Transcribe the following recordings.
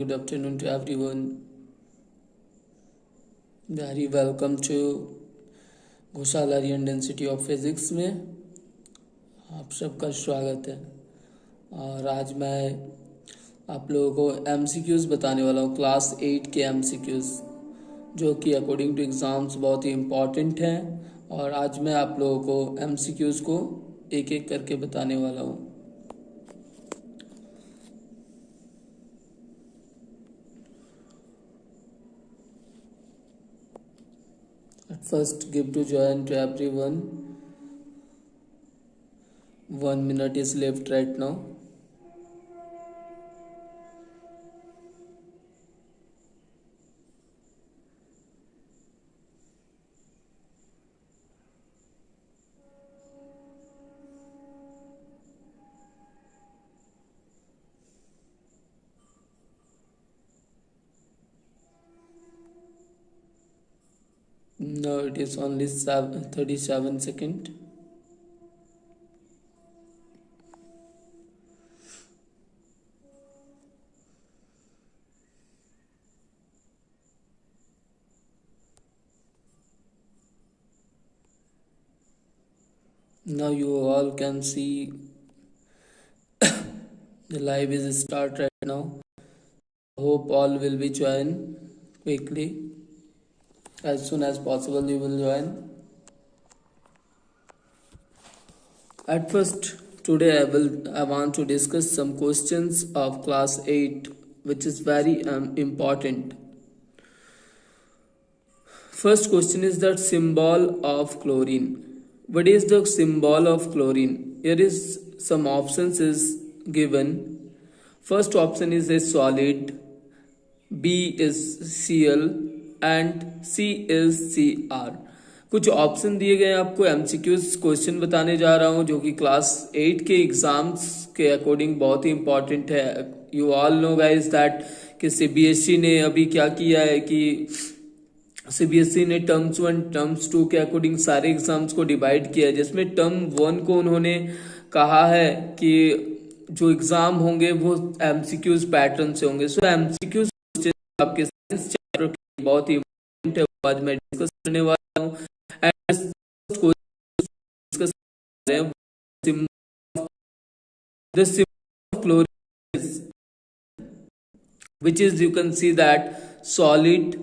Good afternoon to everyone. Very welcome to Ghoshal Aryan density of physics में आप सबका स्वागत है। और आज मैं आप लोगों को एमसीक्यूज़ बताने वाला हूँ, क्लास 8 के एमसीक्यूज़, जो कि अकॉर्डिंग टू एग्ज़ाम्स बहुत ही इम्पॉर्टेंट हैं। और आज मैं आप लोगों को एमसीक्यूज़ को एक एक करके बताने वाला हूँ। At first, give to join to everyone. 1 minute is left right now. No, it is only 37 seconds. Now you all can see the live is start right now. Hope all will be join quickly. As soon as possible you will join. At first, today I want to discuss some questions of class 8, which is very important. First question is that symbol of chlorine. What is the symbol of chlorine? Here is some options is given. First option is a solid, B is Cl and C is Cr. कुछ option दिए गए हैं आपको। MCQs question बताने जा रहा हूं जो कि क्लास 8 के एग्जाम्स के अकॉर्डिंग बहुत ही इंपॉर्टेंट है। You all no guys that कि सीबीएसई ने अभी क्या किया है कि सीबीएसई ने टर्म्स 1 टर्म्स 2 के अकॉर्डिंग सारे एग्जाम्स को डिवाइड किया है, जिसमें टर्म 1 को उन्होंने कहा है कि जो एग्जाम होंगे वो एमसीक्यूज पैटर्न से होंगे। सो एमसीक्यूज क्वेश्चन आपके साइंस चैप्टर के बहुत ही इंपॉर्टेंट है, आज मैं डिस्कस करने वाला हूँ। The symbol of chlorine is, which is you can see that solid,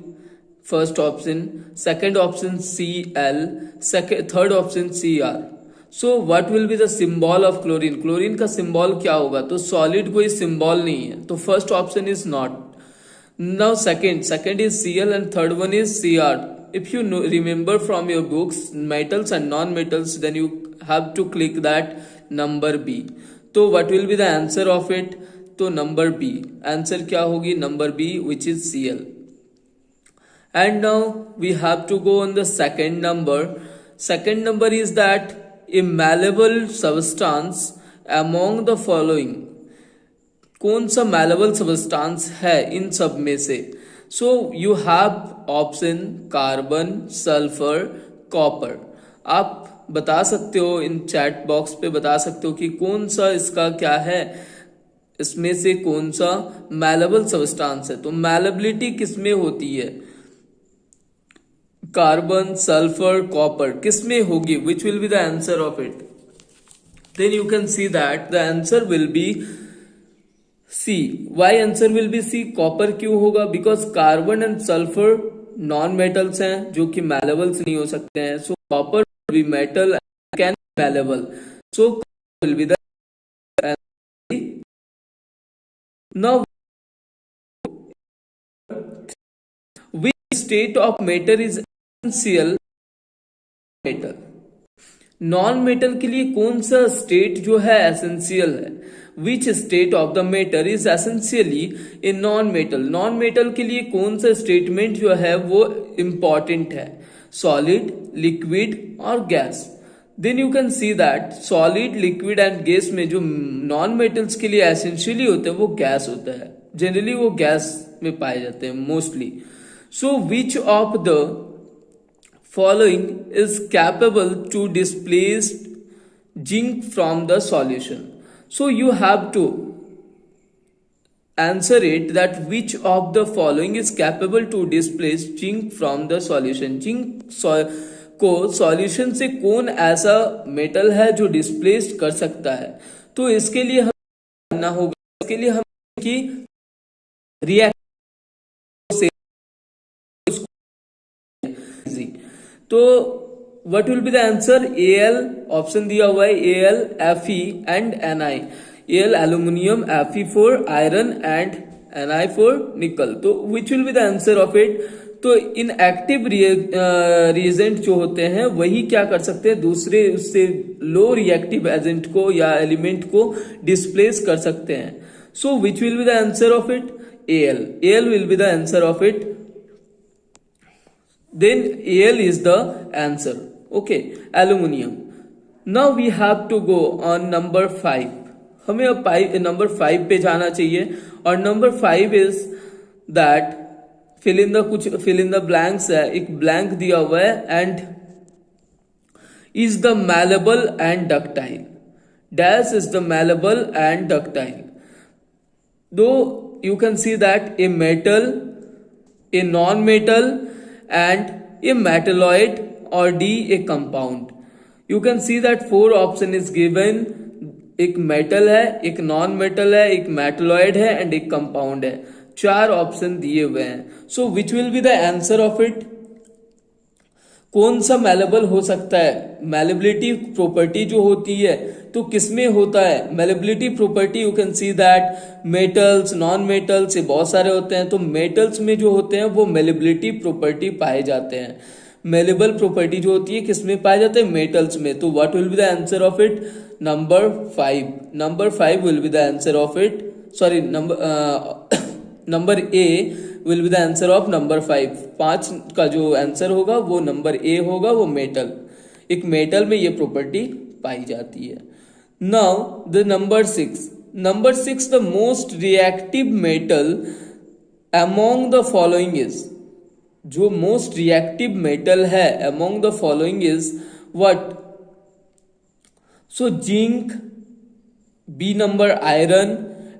first option, second option Cl, third option Cr. So what will be the symbol of chlorine? Chlorine का symbol क्या होगा? तो solid कोई symbol नहीं है, तो first option is not. Now second is Cl and third one is Cr. If you remember from your books metals and non-metals, then you have to click that number B. तो what will be the answer of it? तो number B. Answer क्या होगी? Number B, which is Cl. And now we have to go on the second number. Second number is that a malleable substance among the following. कौन सा malleable substance है इन सब में से? So you have option carbon, sulphur, copper. आप बता सकते हो इन चैट बॉक्स पे, बता सकते हो कि कौन सा इसका क्या है, इसमें से कौन सा मैलेबल सब्सटेंस है। तो मैलेबिलिटी किसमें होती है? कार्बन, सल्फर, कॉपर किसमें होगी? Which will be the answer of it? Then you can see that the answer will be C. Why answer will be C? Copper क्यों होगा? Because carbon and sulphur non metals हैं जो कि malleables नहीं हो सकते हैं। So copper will be metal and can be malleable, so will be the now which state of matter is essential metal? Non metal के लिए कौन सा स्टेट जो है एसेंशियल है? Which state of the matter is essentially in non metal? Non metal के लिए कौन सा स्टेटमेंट जो है वो इंपॉर्टेंट है? सॉलिड, लिक्विड और gas. Then you can see that solid, liquid and gas में जो नॉन मेटल्स के लिए एसेंशियली होते हैं वो गैस होता है। जनरली वो गैस में पाए जाते हैं mostly. So which of the following is capable to displace zinc from the solution? So you have to answer it that which of the following is capable to displace zinc from the solution. को solution से कौन ऐसा metal है जो displace कर सकता है? तो इसके लिए हम करना होगा, इसके लिए हम की रिएक्ट तो what will be the answer? Al, option दिया हुआ है Al, Fe and Ni. Al aluminium, Fe for iron and Ni for निकल. तो विच will be the answer of it? तो इन एक्टिव रिएजेंट जो होते हैं वही क्या कर सकते हैं, दूसरे उससे लो रिएक्टिव एजेंट को या एलिमेंट को डिस्प्लेस कर सकते हैं. So which will be the answer of it? Al will be the answer of it. Then Al is the answer. Okay, aluminium. Now we have to go on number 5. हमें अब number 5 पे जाना चाहिए और number 5 is that fill in the blanks है, एक blank दिया हुआ है and is the malleable and ductile. Dash is the malleable and ductile. Though you can see that a metal, a non-metal and a metalloid, or D a compound. You can see that 4 option is given. एक metal है, एक non metal है, एक metalloid है and एक compound है. 4 option दिए हुए हैं. So which will be the answer of it? कौन सा मैलेबल हो सकता है? मैलेबिलिटी प्रॉपर्टी जो होती है तो किसमें होता है? Malleability property you can see that metals, non metals ये बहुत सारे होते हैं. तो मेटल्स में जो होते हैं वो मैलेबिलिटी प्रॉपर्टी पाए जाते हैं. मेलेबल प्रॉपर्टी जो होती है किसमें पाए जाते हैं? मेटल्स में. तो what will be the answer of it? Number 5. Number 5 will be the answer of it. Sorry, number A will be the answer of number 5. 5 का जो आंसर होगा वो नंबर ए होगा, वो मेटल. एक मेटल में ये प्रॉपर्टी पाई जाती है. Now the number 6. Number 6, the most reactive metal among the following is. जो मोस्ट रिएक्टिव मेटल है among the following is what? So zinc, B number iron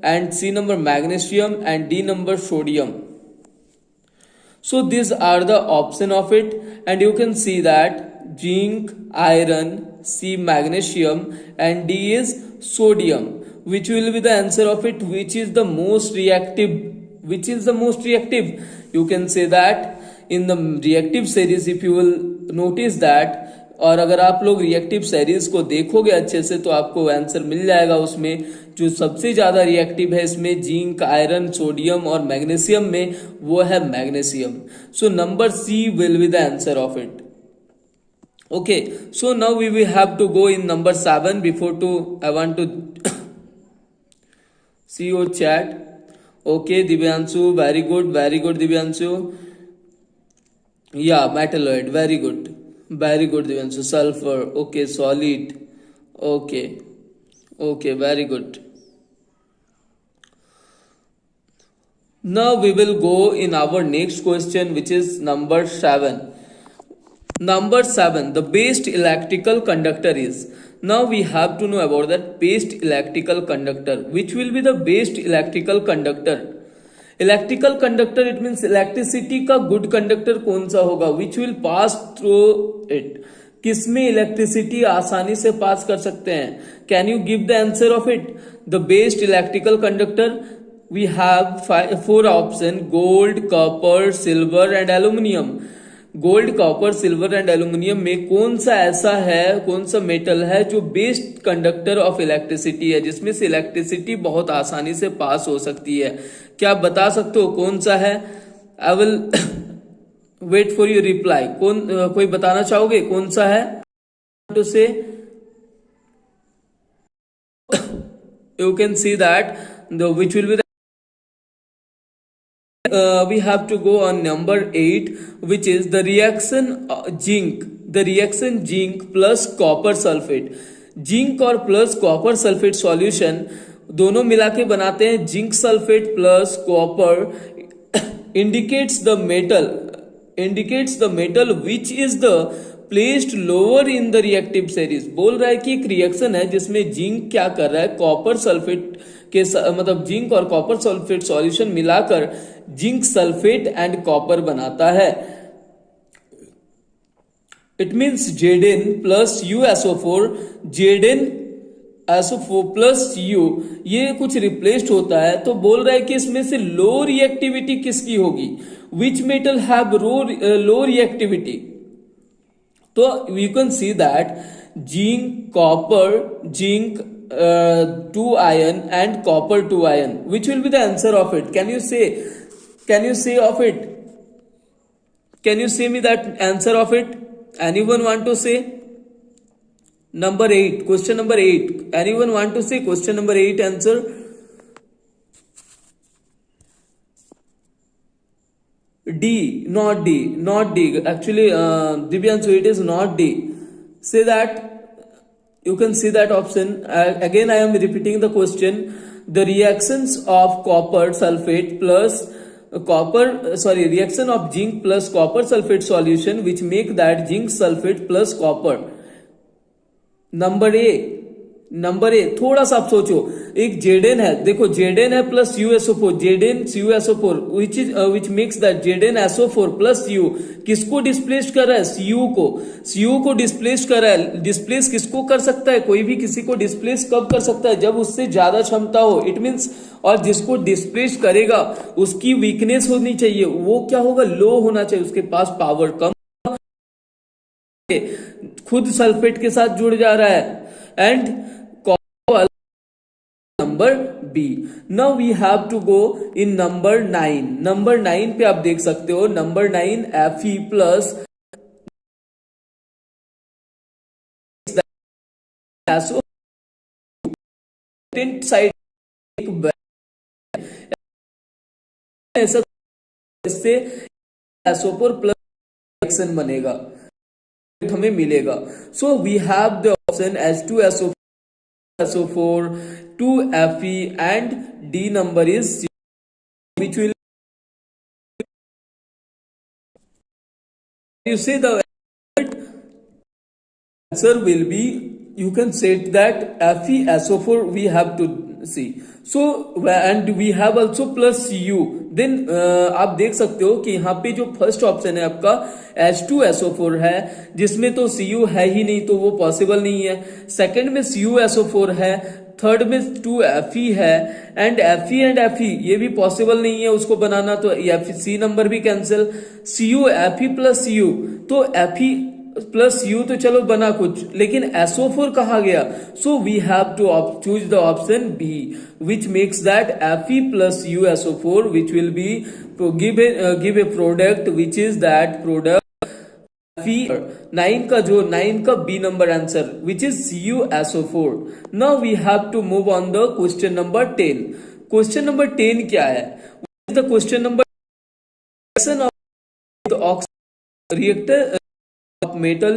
and C number magnesium and D number sodium. So these are the option of it and you can see that zinc, iron, C magnesium and D is sodium. Which will be the answer of it? Which is the most reactive? Which is the most reactive? You can say that in the reactive series if you will notice that, और अगर आप लोग reactive series को देखोगे अच्छे से तो आपको आंसर मिल जाएगा. उसमें जो सबसे ज्यादा रिएक्टिव है इसमें जिंक, आयरन, सोडियम और मैग्नीशियम में वो है magnesium. So number C will be the answer of it. Okay, so now we will have to go in number 7. Before to I want to see your chat. Okay Divyanshu, very good Divyanshu. Yeah metalloid, very good Divyanshu. Sulfur, okay. Solid, okay, very good. Now we will go in our next question, which is number 7. Number 7, the best electrical conductor is. Now we have to know about that best electrical conductor. Which will be the best electrical conductor? Electrical conductor it means electricity का good conductor कौन सा होगा? Which will pass through it. किसमें electricity आसानी से pass कर सकते हैं? Can you give the answer of it? The best electrical conductor we have 4 option: gold, copper, silver and aluminium. Gold, copper, silver and aluminium में कौन सा ऐसा है, कौन सा मेटल है जो बेस्ट कंडक्टर ऑफ इलेक्ट्रिसिटी है, जिसमें से इलेक्ट्रिसिटी बहुत आसानी से पास हो सकती है? क्या आप बता सकते हो कौन सा है? I will wait for your reply. कोई बताना चाहोगे कौन सा है? टू से you can see that the which will be we have to go on number 8, which is the reaction zinc plus copper sulfate. Zinc और प्लस कॉपर सल्फेट सॉल्यूशन दोनों मिला के बनाते हैं zinc sulphate plus copper. indicates the metal which is the placed lower in the reactive series. बोल रहा है कि एक रिएक्शन है जिसमें जिंक क्या कर रहा है, कॉपर सल्फेट के मतलब जिंक और कॉपर सल्फेट सॉल्यूशन मिलाकर जिंक सल्फेट एंड कॉपर बनाता है। It means Zn plus USO4, Zn SO4 plus U ये कुछ रिप्लेस्ड होता है। तो बोल रहा है कि इसमें से लो रिएक्टिविटी किसकी होगी, which metal have low reactivity. तो you can see that zinc, copper, zinc 2 ion and copper 2 ion, which will be the answer of it? Can you say of it? Can you say me that answer of it? Anyone want to say? Number 8, question number 8. Anyone want to say question number 8 answer? D, not D. Actually, Divyanshu, it is not D. Say that. You can see that option. Again, I am repeating the question. The reactions of reaction of zinc plus copper sulfate solution which make that zinc sulfate plus copper. Number A थोड़ा सा आप सोचो, एक Zn है, देखो Zn है plus USO4, Zn USO4 which makes that Zn SO4 plus U किसको displace कर रहा है, Cu को डिस्प्लेस कर रहा है। डिस्प्लेस किसको कर सकता है, कोई भी किसी को डिस्प्लेस कब कर सकता है, जब उससे ज्यादा क्षमता हो। इट मीन्स और जिसको डिस्प्लेस करेगा उसकी वीकनेस होनी चाहिए, वो क्या होगा, लो होना चाहिए, उसके पास पावर कम, खुद सल्फेट के साथ जुड़ जा रहा है। And number B. Now we have to go in number 9। Number 9 पे आप देख सकते हो, नंबर 9 Fe प्लस साइड इससे SO4 प्लस रिएक्शन बनेगा, हमें मिलेगा। So we have the option H2SO4 2Fe and D number is 0, which will you say the answer will be, you can set that FeSO4 we have to see. So and we have also plus U. Then आप देख सकते हो कि यहाँ पे जो first option है आपका H2SO4 है, जिसमें तो Cu है ही नहीं, तो वो पॉसिबल नहीं है। सेकंड में CuSO4 है, थर्ड में 2Fe है, एंड Fe एंड Fe ये भी पॉसिबल नहीं है उसको बनाना, तो C नंबर भी कैंसिल। Cu Fe प्लस U, तो Fe प्लस U तो चलो बना कुछ, लेकिन SO4 कहाँ गया। So we have to choose the option B, which makes that Fe plus USO4 which will be give a product which is that product Fe। 9 का B number answer which is CuSO4। Now we have to move on the question number 10। Question number 10 क्या है, the question number reactor of metal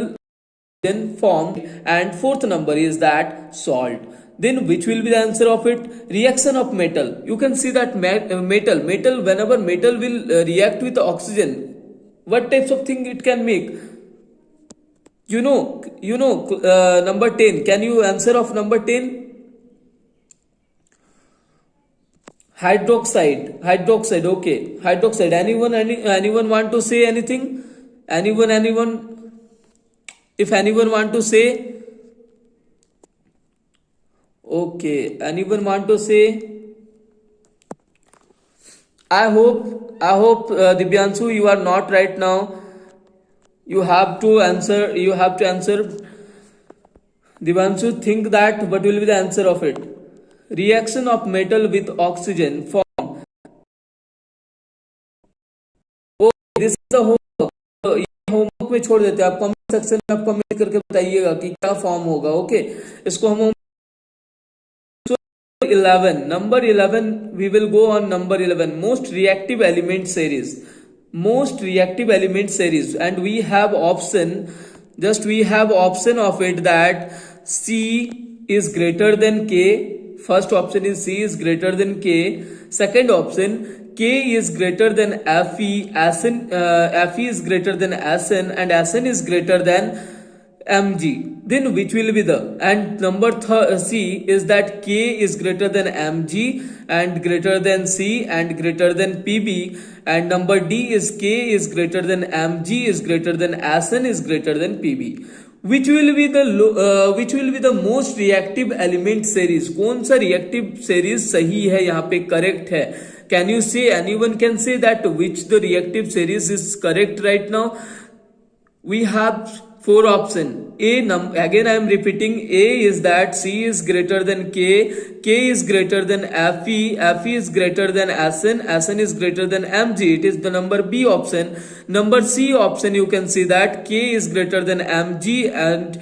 then formed, and fourth number is that salt. Then which will be the answer of it, reaction of metal. You can see that metal whenever metal will react with oxygen, what types of thing it can make, you know number 10, can you answer of number 10? Hydroxide. Okay, hydroxide. Anyone want to say anything? Anyone, if anyone want to say, okay, anyone want to say? I hope Divyanshu, you are not right now, you have to answer. Divyanshu, think that what will be the answer of it, reaction of metal with oxygen form. Oh, this is the homework में छोड़ देते हैं, आप comment section में आप comment करके बताइएगा कि क्या फॉर्म होगा। ओके, इसको हम 11, number 11 we will go on number 11, most reactive element series, and we have option of it that C is greater than K first option is C is greater than K. Second option, K is greater than Fe, Fe is greater than Sn, and Sn is greater than Mg. Then which will be the, and number C is that K is greater than Mg and greater than C and greater than Pb, and number D is K is greater than Mg is greater than Sn is greater than Pb. which will be the most reactive element series? कौन सा reactive series सही है, यहाँ पे correct है? Can you say, anyone can say that which the reactive series is correct right now? We have four options. Again I am repeating, A is that C is greater than K, K is greater than Fe, Fe is greater than Sn, Sn is greater than Mg. It is the number B option. Number C option, you can see that K is greater than Mg and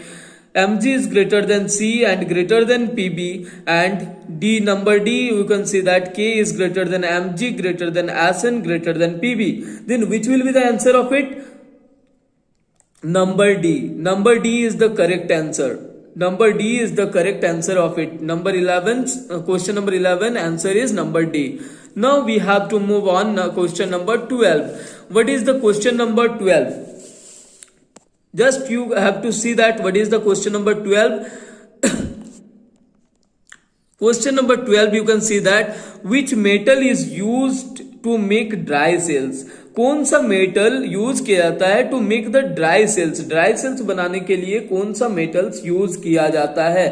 Mg is greater than C and greater than Pb, and D, number D, you can see that K is greater than Mg greater than Sn greater than Pb. Then which will be the answer of it? Number D. Number D is the correct answer. Number D is the correct answer of it. Number 11, question number 11, answer is number D. Now we have to move on. Now question number 12. What is the question number 12? Just you have to see that what is the question number 12. Question number 12, you can see that which metal is used to make dry cells? कौन सा metal use किया जाता है to make the dry cells? Dry cells बनाने के लिए कौन सा मेटल्स यूज किया जाता है?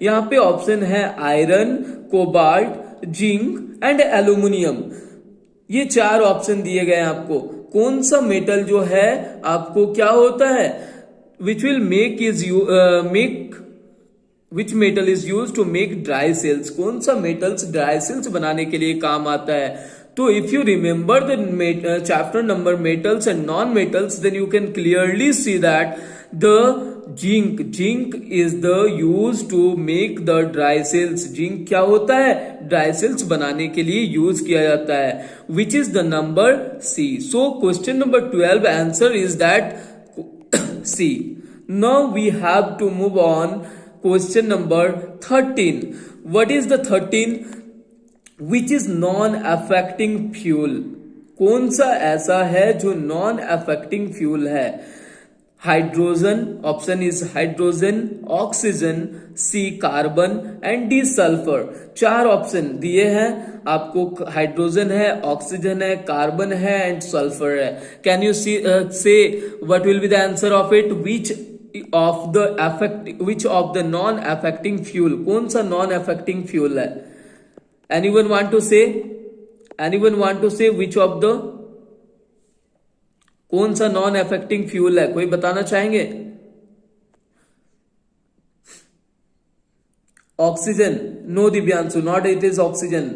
यहाँ पे ऑप्शन है iron, cobalt, zinc and aluminium. ये चार ऑप्शन दिए गए हैं आपको. कौन सा मेटल जो है आपको क्या होता है, which will make which metal is use to make dry cells? कौन सा मेटल्स ड्राई सेल्स बनाने के लिए काम आता है? तो if you remember the chapter number metals and non-metals, then you can clearly see that the zinc is the used to make the dry cells. zinc क्या होता है? dry cells बनाने के लिए यूज किया जाता है, which is the number C. So question number 12 answer is that C. Now we have to move on. Question number 13. What is the 13? Which is non affecting fuel? कौन सा ऐसा है जो नॉन अफेक्टिंग फ्यूल है? Hydrogen, option is hydrogen, oxygen, C carbon and D sulphur. चार option दिए हैं आपको. हाइड्रोजन है, ऑक्सीजन है, कार्बन है एंड सल्फर है. Can you say what will be the answer of it? Which of the non affecting fuel? कौन सा नॉन अफेक्टिंग फ्यूल है? Anyone want to say? Anyone want to say which of the, कौन सा non affecting fuel है? कोई बताना चाहेंगे? Oxygen. No Divyanshu, not it is oxygen.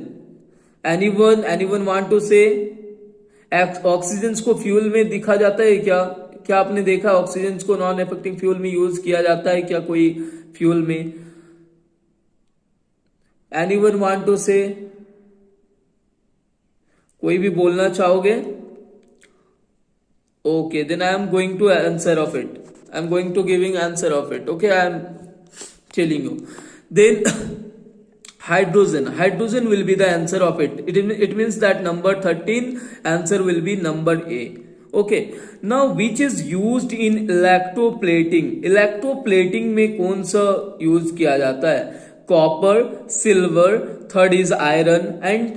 Anyone want to say? Oxygen को फ्यूल में दिखा जाता है क्या? क्या आपने देखा ऑक्सीजन को नॉन अफेक्टिंग फ्यूल में यूज किया जाता है क्या कोई फ्यूल में? Anyone want to say? कोई भी बोलना चाहोगे? Okay, then I am going to answer of it. I am going to giving answer of it. Okay, I am telling you. Then hydrogen will be the answer of it. It means that number 13 answer will be number A. Okay, now which is used in electroplating? electroplating में कौन सा use किया जाता है? Copper, silver, third is iron and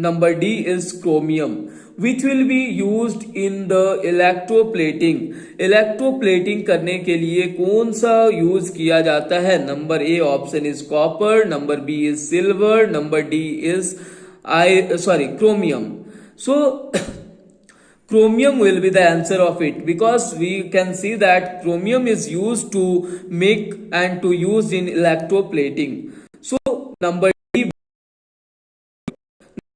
number D is chromium. Which will be used in the electroplating? Electroplating करने के लिए कौन सा यूज किया जाता है? Number A option is copper, number B is silver, number D is chromium. So chromium will be the answer of it, because we can see that chromium is used to make and to use in electroplating. So number D.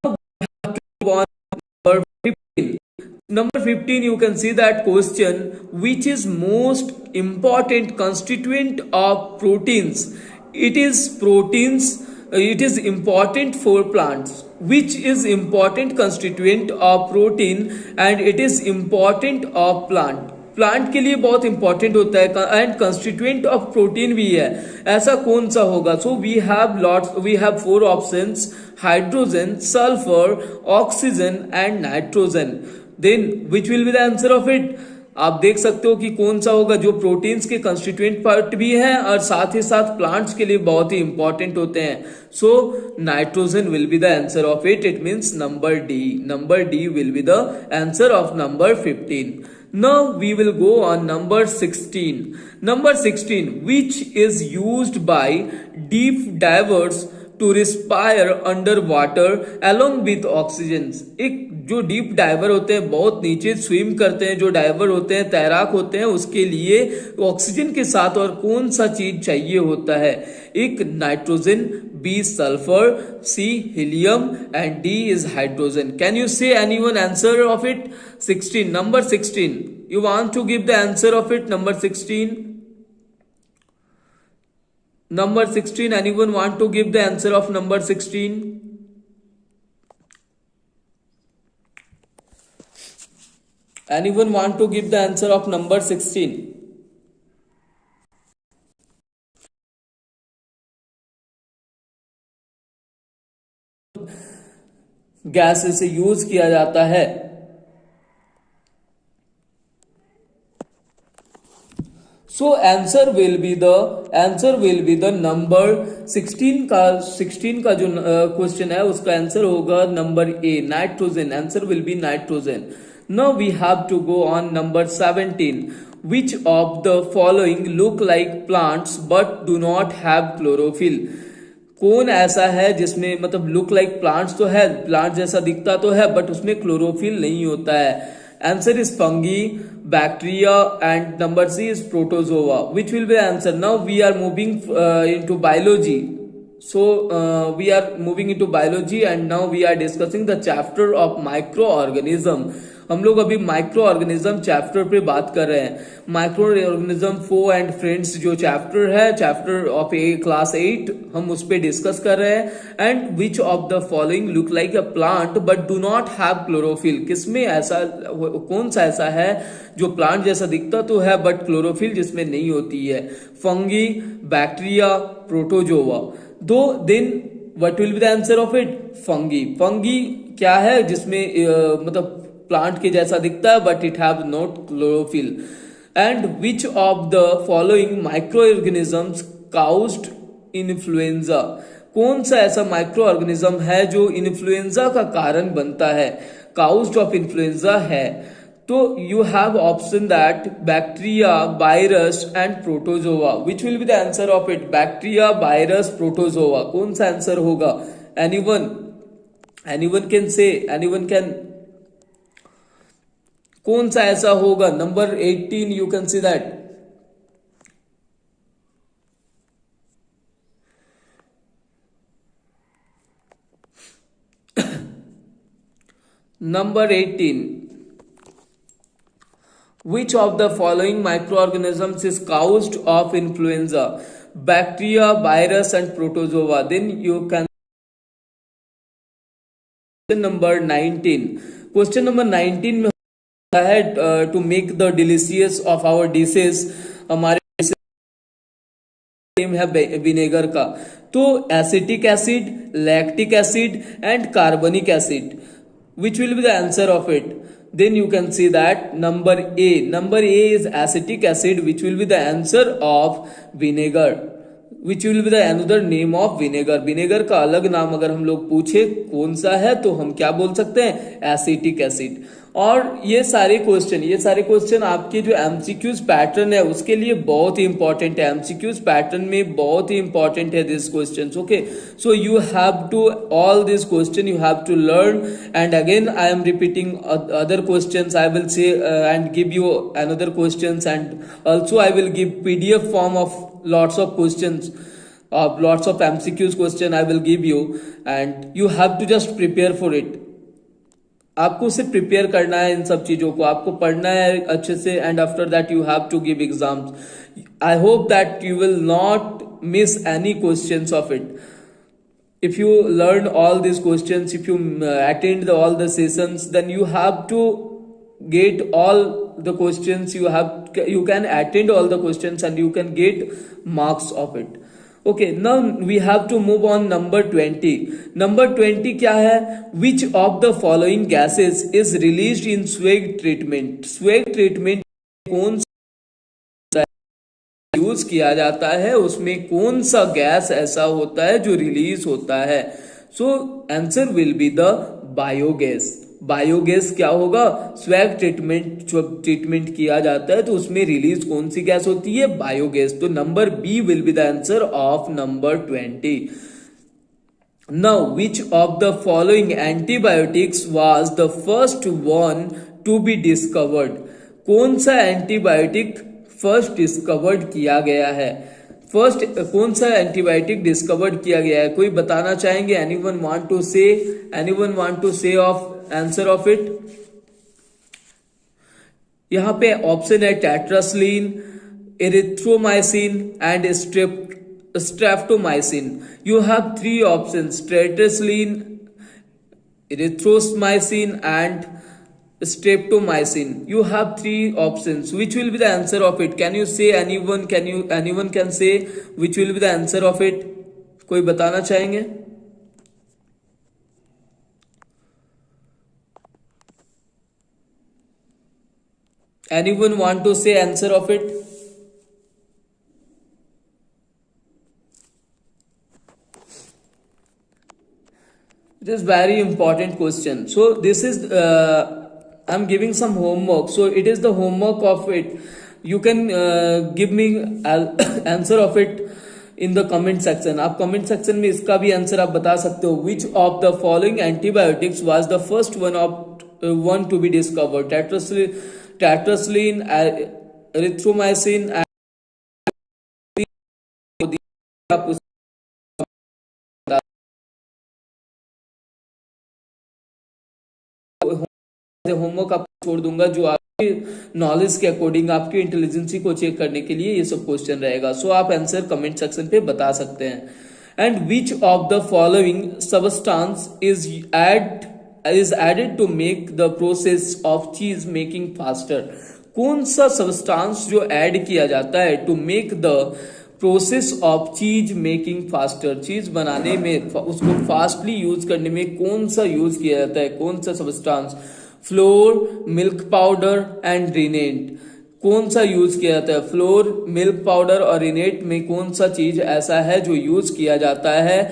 Now we have to move on number 15. Number 15, you can see that question, which is most important constituent of proteins? It is proteins. It is important for plants. Which is important constituent of protein and it is important of plant? Plant के लिए बहुत important होता है and constituent of protein भी है। ऐसा कौन सा होगा? So we have 4 options, hydrogen, sulphur, oxygen and nitrogen. Then which will be the answer of it? आप देख सकते हो कि कौन सा होगा जो प्रोटीन्स के कंस्टिट्यूएंट पार्ट भी है और साथ ही साथ प्लांट्स के लिए बहुत ही इंपॉर्टेंट होते हैं। So nitrogen will be the answer of it. It means number D. Number D will be the answer of number 15. Now we will go on number 16. Number 16, which is used by deep divers to respire underwater along with oxygen. एक जो deep diver होते हैं, बहुत नीचे swim करते हैं, जो driver होते हैं, तैराक होते हैं, उसके लिए ऑक्सीजन के साथ और कौन सा चीज चाहिए होता है? एक nitrogen, B sulphur, C helium and D is hydrogen. Can you say anyone answer of it? 16, number 16. You want to give the answer of it? Number 16. Number 16. Anyone want to give the answer of number 16? Anyone want to give the answer of number 16? Gas से use किया जाता है। So answer will be the number 16 का जो question है उसका answer होगा number A, nitrogen. Answer will B nitrogen. Now we have to go on number 17. Which of the following look like plants but do not have chlorophyll? कौन ऐसा है जिसमें मतलब लुक लाइक प्लांट्स तो है, प्लांट जैसा दिखता तो है, बट उसमें क्लोरोफिल नहीं होता है? Answer is fungi, bacteria, and number C is protozoa. Which will be the answer? Now we are moving into biology. So we are moving into biology and now we are discussing the chapter of microorganism. हम लोग अभी micro organism chapter पे बात कर रहे हैं। Micro organism foe and friends जो chapter है, चैप्टर ऑफ क्लास 8, हम उस पे डिस्कस कर रहे हैं। And which of the following look like a plant but do not have chlorophyll? किसमें ऐसा, कौन सा ऐसा है जो प्लांट जैसा दिखता तो है बट क्लोरोफिल जिसमें नहीं होती है? Fungi, bacteria, protozoa. दो दिन what will be the answer of it? Fungi. Fungi क्या है जिसमें मतलब प्लांट के जैसा दिखता है but it have not chlorophyll. And which of the following micro organisms caused influenza? कौन सा ऐसा माइक्रो ऑर्गेनिज्म है जो इन्फ्लुएंजा का कारण बनता है, काउज्ड ऑफ इन्फ्लुएंजा है? तो you have option that bacteria, virus and protozoa. Which will be the answer of it? Bacteria, virus, protozoa. कौन सा आंसर होगा? Anyone can say, anyone can, कौन सा ऐसा होगा? Number 18 you can see that. Number 18. Which of the following microorganisms is caused of influenza? Bacteria, virus and protozoa. Then you can question number 19. Question number 19 में है to make the delicious of our dishes. हमारे name है vinegar का। तो acetic acid, lactic acid and कार्बनिक acid. Which will be the answer of it? Then you can see that number A. Number A is acetic acid, which will be the answer of vinegar. Which will be the another name of vinegar. Vinegar का अलग नाम अगर हम लोग पूछे कौन सा है तो हम क्या बोल सकते हैं? Acetic acid. और ये सारे क्वेश्चन आपके जो एमसीक्यूज पैटर्न है उसके लिए बहुत ही इंपॉर्टेंट है। एमसीक्यूज पैटर्न में बहुत ही इंपॉर्टेंट है this questions. Okay, so you have to all this question you have to learn and again I am repeating other questions. I will say and give you another questions and also I will give PDF form of lots of questions, lots of MCQs question I will give you and you have to just prepare for it. आपको सिर्फ prepare करना है इन सब चीजों को, आपको पढ़ना है अच्छे से and after that you have to give exams. I hope that you will not miss any questions of it. If you learn all these questions, if you attend all the sessions, then you have to get all the questions, you can attend all the questions and you can get marks of it. Okay, now we have to move on number 20. Number 20 क्या है? Which of the following gases is released in swag treatment? swag treatment कौन use किया जाता है, उसमें कौन सा gas ऐसा होता है जो रिलीज होता है? So answer will be the biogas. Biogas क्या होगा? स्वैग ट्रीटमेंट, जो ट्रीटमेंट किया जाता है तो उसमें रिलीज कौन सी गैस होती है? बायोगैस. तो number B will be the answer of number 20. Now, which of the following antibiotics was the first one to be discovered? कौन सा एंटीबायोटिक फर्स्ट डिस्कवर्ड किया गया है? फर्स्ट कौन सा एंटीबायोटिक डिस्कवर्ड किया गया है? कोई बताना चाहेंगे? Anyone want to say of answer of it? यहां पे ऑप्शन है tetracycline, erythromycin and streptomycin. You have three options, tetracycline, erythromycin and streptomycin. You have three options. Which will be the answer of it? Can you say? Anyone can say which will be the answer of it? कोई बताना चाहेंगे? Anyone want to say answer of it? It is very important question. So this is I'm giving some homework. So it is the homework of it. You can give me answer of it in the comment section. आप comment section में इसका भी answer आप बता सकते हो. Which of the following antibiotics was the first one to be discovered? Tetracycline, erythromycin and homework आप छोड़ दूंगा जो आपके नॉलेज के अकॉर्डिंग, आपकी इंटेलिजेंसी को चेक करने के लिए ये सब क्वेश्चन रहेगा. सो आप आंसर कमेंट सेक्शन पे बता सकते हैं. And which of the following substance is added to make the process of cheese making faster? कौन सा सबस्टांस जो ऐड किया जाता है to make the process of cheese making faster? Cheese बनाने में, उसको फास्टली यूज करने में कौन सा यूज किया जाता है? कौन सा substance? Flour, milk powder and rennet. कौन सा यूज किया जाता है? फ्लोर, मिल्क पाउडर और रिनेट में कौन सा चीज ऐसा है जो यूज किया जाता है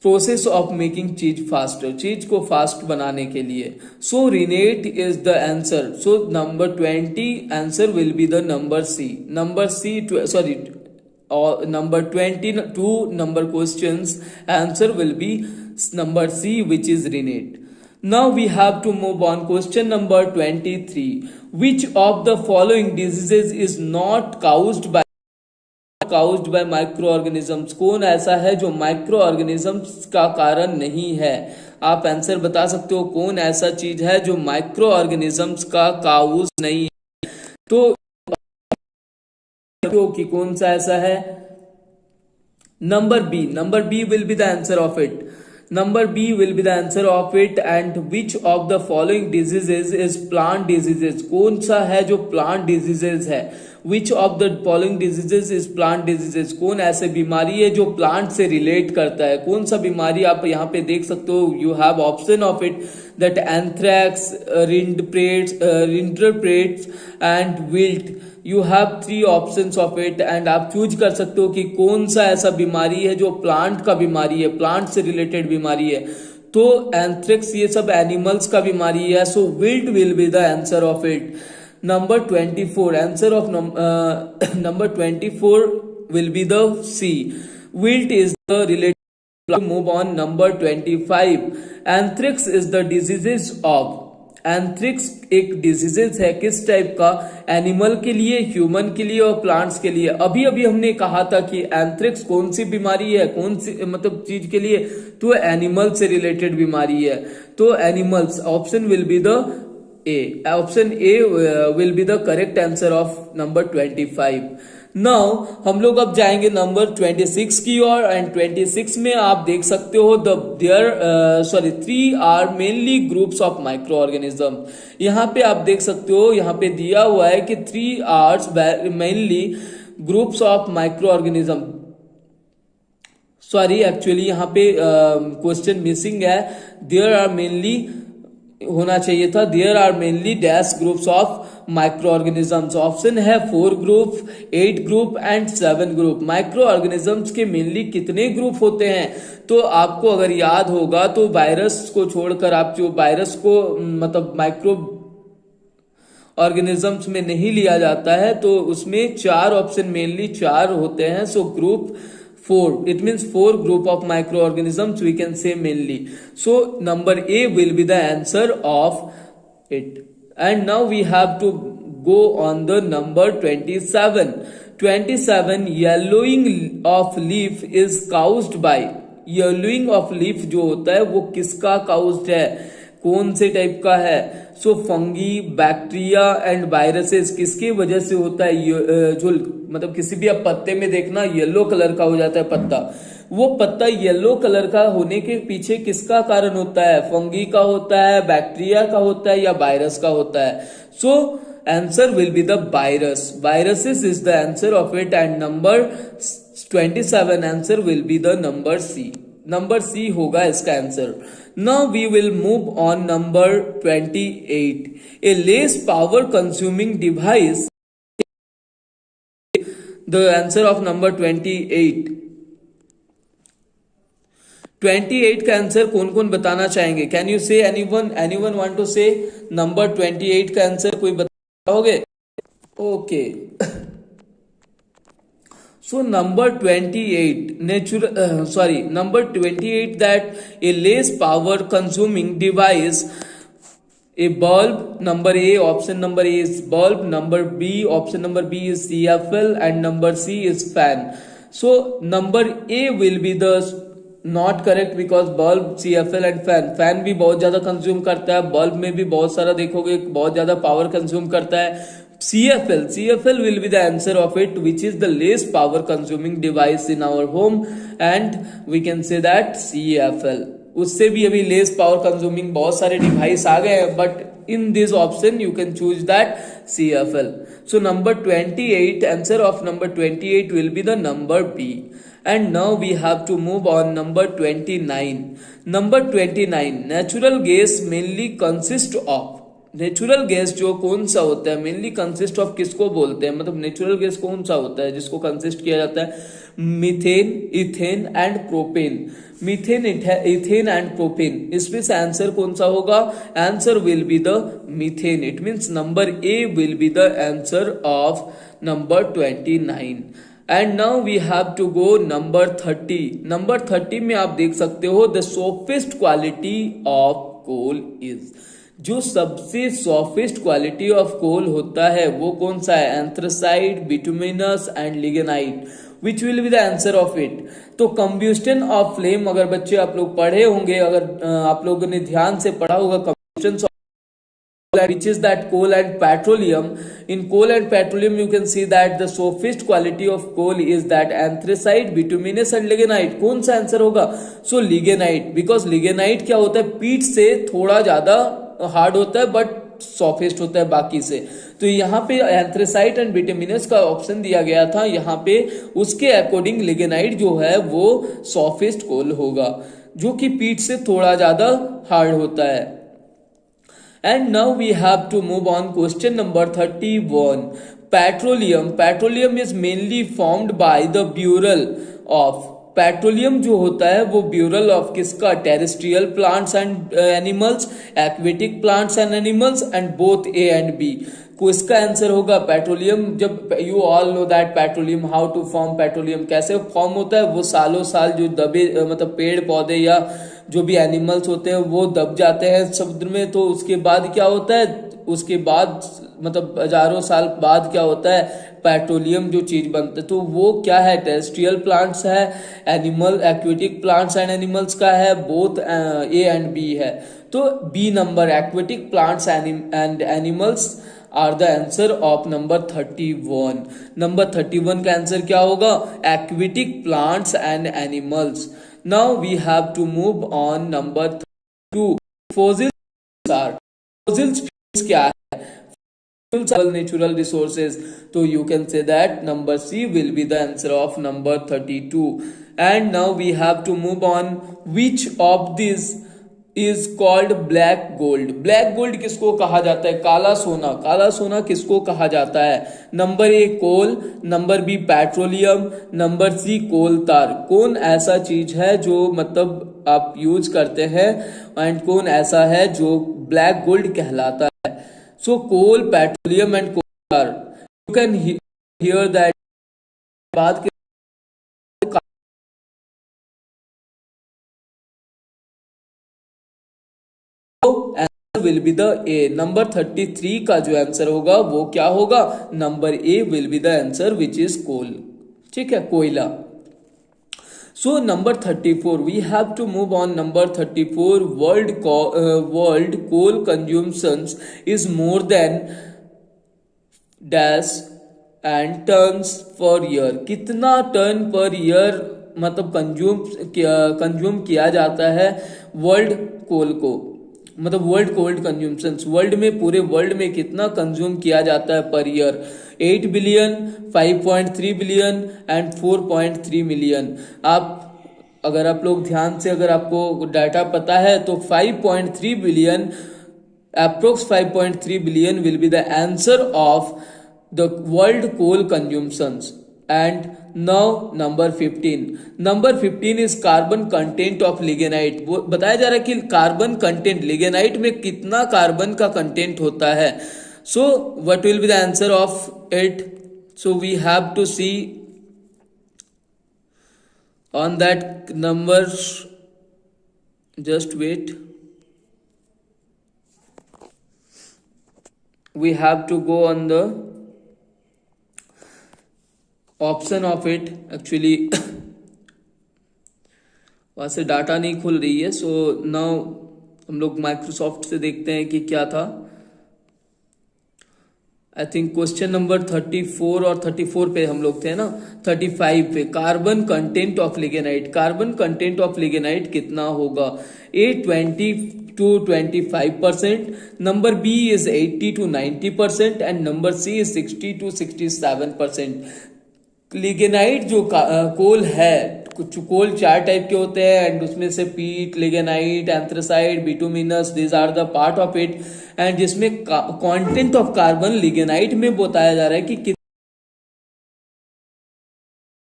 process of making cheese faster, cheese को फास्ट बनाने के लिए? So rennet is the answer. So number 20 answer will be the number C. Number 22 number questions answer will be number C, which is renate. Now we have to move on. Question number 23. Which of the following diseases is not caused by microorganisms? कौन ऐसा है जो microorganisms का कारण नहीं है? आप answer बता सकते हो. कौन ऐसा चीज है जो माइक्रोऑर्गेनिजम्स का काउज नहीं है? तो कि कौन सा ऐसा है? Number B will be the answer of it. Number B will be the answer of it. And which of the following diseases is plant diseases? कौन सा है जो plant diseases है? Which of the following diseases is plant diseases? कौन ऐसे बीमारी है जो plant से relate करता है? कौन सा बीमारी आप यहाँ पे देख सकते हो? You have option of it that anthrax, rinderpest and wilt. You have three options of it and आप चूज कर सकते हो कि कौन सा ऐसा बीमारी है जो प्लांट का बीमारी है, प्लांट से रिलेटेड बीमारी है. तो एंथ्रेक्स ये सब एनिमल्स का बीमारी है. So wilt will be the answer of it. Number 24 answer of number 24 will be the C. Wilt is the related. Move on. Number 25. Anthrax is the diseases of. Anthrax एक diseases है किस type का? Animal के लिए, human के लिए और plants के लिए. अभी हमने कहा था कि एंथ्रिक्स कौन सी बीमारी है, कौन सी मतलब चीज के लिए? तो एनिमल से रिलेटेड बीमारी है. तो animals option will be the A. Option A will be the correct answer of number 25. Now हम लोग अब जाएंगे नंबर 26 की ओर एंड 26 में आप देख सकते हो three are mainly groups of micro organism. यहाँ पे आप देख सकते हो, यहाँ पे दिया हुआ है कि 3 are mainly groups of micro organism. Sorry, actually यहाँ पे क्वेश्चन मिसिंग है, देयर आर मेनली होना चाहिए था, there are mainly dash groups of micro organisms. Option है 4 group, 8 group and 7 group. Micro organisms के मेनली कितने ग्रुप होते हैं? तो आपको अगर याद होगा तो वायरस को छोड़कर, आप जो वायरस को मतलब माइक्रो ऑर्गेनिजम्स में नहीं लिया जाता है, तो उसमें 4 ऑप्शन मेनली 4 होते हैं। So group 4, it means 4 group of microorganisms we can say mainly. So number A will be the answer of it. And now we have to go on the number 27. 27, yellowing of leaf is caused by, yellowing of leaf जो होता है वो किसका caused है, कौन से type का है? सो फंगी, बैक्टीरिया एंड वायरसेस किसकी वजह से होता है? जो मतलब किसी भी आप पत्ते में देखना येलो कलर का हो जाता है पत्ता, वो पत्ता येलो कलर का होने के पीछे किसका कारण होता है? फंगी का होता है, बैक्टीरिया का होता है या वायरस का होता है? So answer will be the virus, viruses is the answer of it and number 27 answer will be the number C, number C होगा इसका answer. Now we will move on number 28. A less power consuming device. The answer of number 28. 28 का answer कौन कौन बताना चाहेंगे? Can you say anyone? Anyone want to say number 28 का answer कोई बताओगे? Okay. So number 28, number 28 that a less power consuming device, a bulb, number A, option number A is bulb, number B, option number B is CFL and number C is fan. So number A will be the not correct because bulb, CFL and fan भी बहुत ज्यादा consume करता है, bulb में भी बहुत सारा देखोगे बहुत ज्यादा पावर कंज्यूम करता है। CFL will be the answer of it, which is the least power consuming device in our home and we can say that CFL। उससे भी अभी लेस पावर कंज्यूमिंग बहुत सारे डिवाइस आ गए हैं, but in this option you can choose that CFL। So number 28 answer of number 28 will be the number B। And now we have to move on number 29. Number 29, natural gas mainly consist of, natural gas जो कौन सा होता है mainly consist of किसको बोलते हैं? मतलब natural gas कौन सा होता है जिसको कंसिस्ट किया जाता है? Methane, ethane and propane. Methane, ethane and propane, इसमें से आंसर कौन सा होगा? Answer will be the methane. It means number A will be the answer of number 29। And now we have to go number 30। Number 30 में आप देख सकते हो the softest quality of coal is, जो सबसे सॉफ्टेस्ट क्वालिटी ऑफ कोल होता है वो कौन सा है? Anthracite, bituminous and lignite, which will be the answer of it. तो कंब्यूस्टन ऑफ फ्लेम, अगर बच्चे आप लोग पढ़े होंगे, अगर आप लोगों ने ध्यान से पढ़ा होगा, कंब्यूस्टन which is that coal and petroleum. In coal and petroleum you can see that the softest quality of coal is that anthracite, bituminous and lignite। कौन सा आंसर होगा? So lignite, because lignite क्या होता है? पीट से थोड़ा ज्यादा हार्ड होता है बट सॉफ्टेस्ट होता है बाकी से। तो यहाँ पे एंथ्रेसाइट एंड बिटुमिनस का ऑप्शन दिया गया था, यहाँ पे उसके अकॉर्डिंग लिग्नाइट जो है वो सॉफ्टेस्ट कोल होगा जो कि पीट से थोड़ा ज्यादा हार्ड होता है। And now we have to move on question number 31. Petroleum. Petroleum is mainly formed by the bural of, petroleum जो होता है वो ब्यूरल ऑफ किसका? Terrestrial plants and animals, aquatic plants and animals and both A and B. को इसका answer होगा petroleum. जब you all know that petroleum, how to form petroleum, कैसे फॉर्म होता है? वो सालों साल जो दबे मतलब पेड़ पौधे या जो भी एनिमल्स होते हैं वो दब जाते हैं समुद्र में, तो उसके बाद क्या होता है? उसके बाद मतलब हजारों साल बाद क्या होता है? पेट्रोलियम जो चीज बनता है, तो वो क्या है? टेरेस्ट्रियल प्लांट्स है, animal aquatic plants and animals का है, बोथ ए एंड बी है। तो B number aquatic plants and animals are the answer of number 31। Number 31 का आंसर क्या होगा? Aquatic plants and animals. Now we have to move on number 2। Fossils are, fossils क्या है? Natural resources. So you can say that number C will be the answer of number 32. And now we have to move on. Which of these is called black gold? Black gold किसको कहा जाता है? काला सोना। काला सोना किसको कहा जाता है? Number A coal, number B petroleum, number C coal tar. कौन ऐसा चीज है जो मतलब आप यूज करते हैं एंड कौन ऐसा है जो ब्लैक गोल्ड कहलाता है? So coal, petroleum and coal tar. You can hear that. बात answer will be the A. Number 33 का जो आंसर होगा वो क्या होगा? Number A will be the answer which is coal. ठीक है, कोयला। So number 34, we have to move on. Number 34, world coal consumptions is more than dash and tons per year. कितना टन पर ईयर मतलब consume किया जाता है world कोल को, मतलब वर्ल्ड कोल्ड कंज्यूम्शंस, वर्ल्ड में पूरे वर्ल्ड में कितना कंज्यूम किया जाता है per year? 8 billion, 5.3 billion and 4.3 million. आप अगर आप लोग ध्यान से अगर आपको डाटा पता है तो 5.3 billion, approx 5.3 billion will be the answer of the world coal consumptions. And now number 15, number 15 is carbon content of lignite. वो बताया जा रहा है कि कार्बन कंटेंट लिग्नाइट में कितना कार्बन का कंटेंट होता है। So what will be the answer of it? So we have to see on that number, just wait, we have to go on the option of it actually वहां से data नहीं खुल रही है। So now हम लोग Microsoft से देखते हैं कि क्या था। आई थिंक क्वेश्चन नंबर 34 और 34 पे हम लोग थे ना, 35 पे carbon content of lignite. Carbon content of lignite कितना होगा? A 20 to 25%, number B is 80 to 90% and number C is 60 to 67%। Lignite जो कोल है, कुछ कोल 4 टाइप के होते हैं एंड उसमें से peat, lignite, anthracite, bituminous, this are the part of it. And जिसमें कंटेंट ऑफ कार्बन लिग्नाइट में बताया जा रहा है कि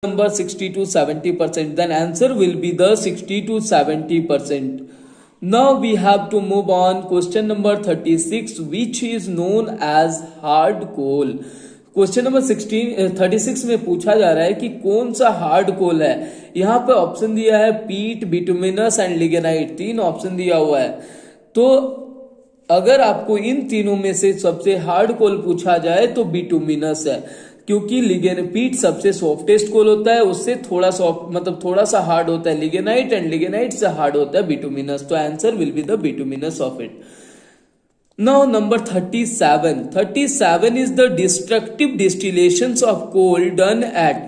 number 60 to 70%, then answer will be the 60 to 70%. Now we have to move on. Question number 36, which is known as hard coal. Question number 36 में पूछा जा रहा है कि कौन सा हार्ड कोल है। यहाँ पे ऑप्शन दिया है पीट, बिटुमिनस एंड लिग्नाइट, 3 ऑप्शन दिया हुआ है। तो अगर आपको इन तीनों में से सबसे हार्ड कोल पूछा जाए तो बिटुमिनस है, क्योंकि पीट सबसे सॉफ्टेस्ट कोल होता है, उससे थोड़ा सॉफ्ट मतलब थोड़ा सा हार्ड होता है लिग्नाइट एंड लिग्नाइट से हार्ड होता है बिटुमिनस। तो answer will be the bituminous of it. Now number 37. 37 is the destructive distillations of coal done at.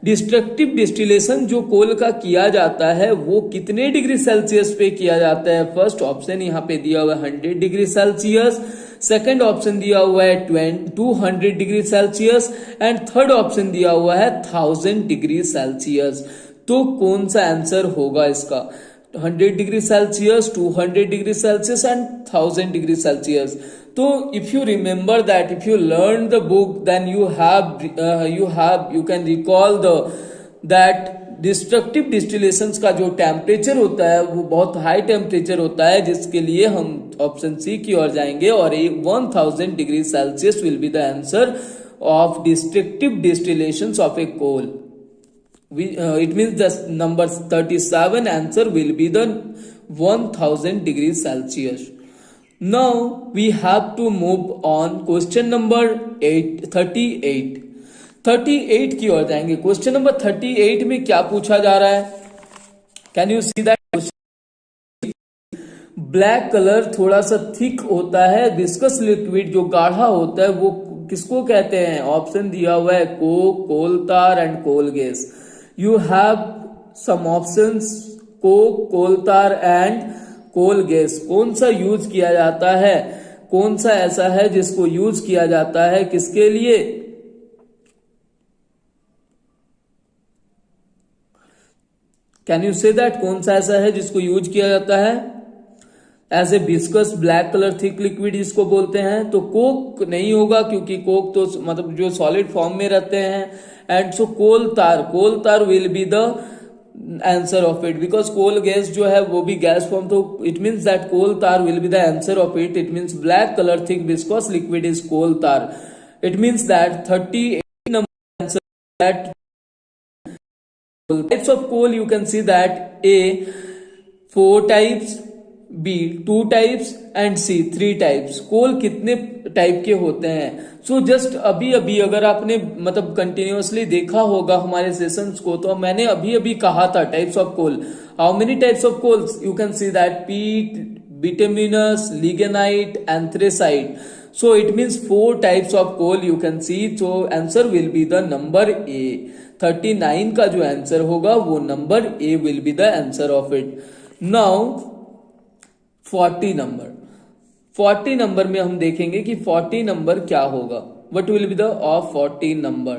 Destructive distillation जो कोल का किया जाता है वो कितने डिग्री सेल्सियस पे किया जाता है? फर्स्ट ऑप्शन यहाँ पे दिया हुआ है 100 डिग्री सेल्सियस, सेकंड ऑप्शन दिया हुआ है 200 degree Celsius and third option दिया हुआ है 1000 डिग्री सेल्सियस। तो कौन सा आंसर होगा इसका? 100 degree Celsius, 200 degree Celsius and 1000 degree Celsius. तो if you remember that, if you learn the book, then you can recall that destructive distillations का जो टेम्परेचर होता है वो बहुत हाई टेम्परेचर होता है, जिसके लिए हम ऑप्शन सी की ओर जाएंगे और 1000 degree Celsius will be the answer of destructive distillations of a coal. It means the number 37 answer will be the 1000 degree Celsius. Now we have to move on. Question number 38. 38 की ओर जाएंगे। Question number 38 में क्या पूछा जा रहा है? Can you see that? Black colour थोड़ा सा थिक होता है, विस्कस लिक्विड जो गाढ़ा होता है वो किसको कहते हैं? ऑप्शन दिया हुआ है coke, coal tar and coal gas. You have some options, coke, coal tar and coal gas. कौन सा यूज किया जाता है, कौन सा ऐसा है जिसको यूज किया जाता है किसके लिए? कैन यू से दैट, कौन सा ऐसा है जिसको यूज किया जाता है as a viscous black colour thick liquid जिसको बोलते हैं? तो कोक नहीं होगा क्योंकि कोक तो मतलब जो सॉलिड फॉर्म में रहते हैं। And so coal tar will be the answer of it, because coal gas जो है वो भी गैस फॉर्म, तो it means that coal tar will be the answer of it. It means black colour thick viscous liquid is coal tar. It means that 38 number answer that types of coal you can see that A 4 types, B 2 types and C 3 types। कोल कितने type के होते हैं? So just अभी अभी अगर आपने मतलब continuously देखा होगा हमारे सेशंस को, तो मैंने अभी अभी कहा था types of coal. How many types of coals? You can see that peat, bituminous, lignite, anthracite. So it means 4 types of coal you can see. So answer will be the number A। 39 का जो answer होगा वो number A will be the answer of it। Now 40 number, 40 number में हम देखेंगे कि 40 number क्या होगा। What will be the of 40 number?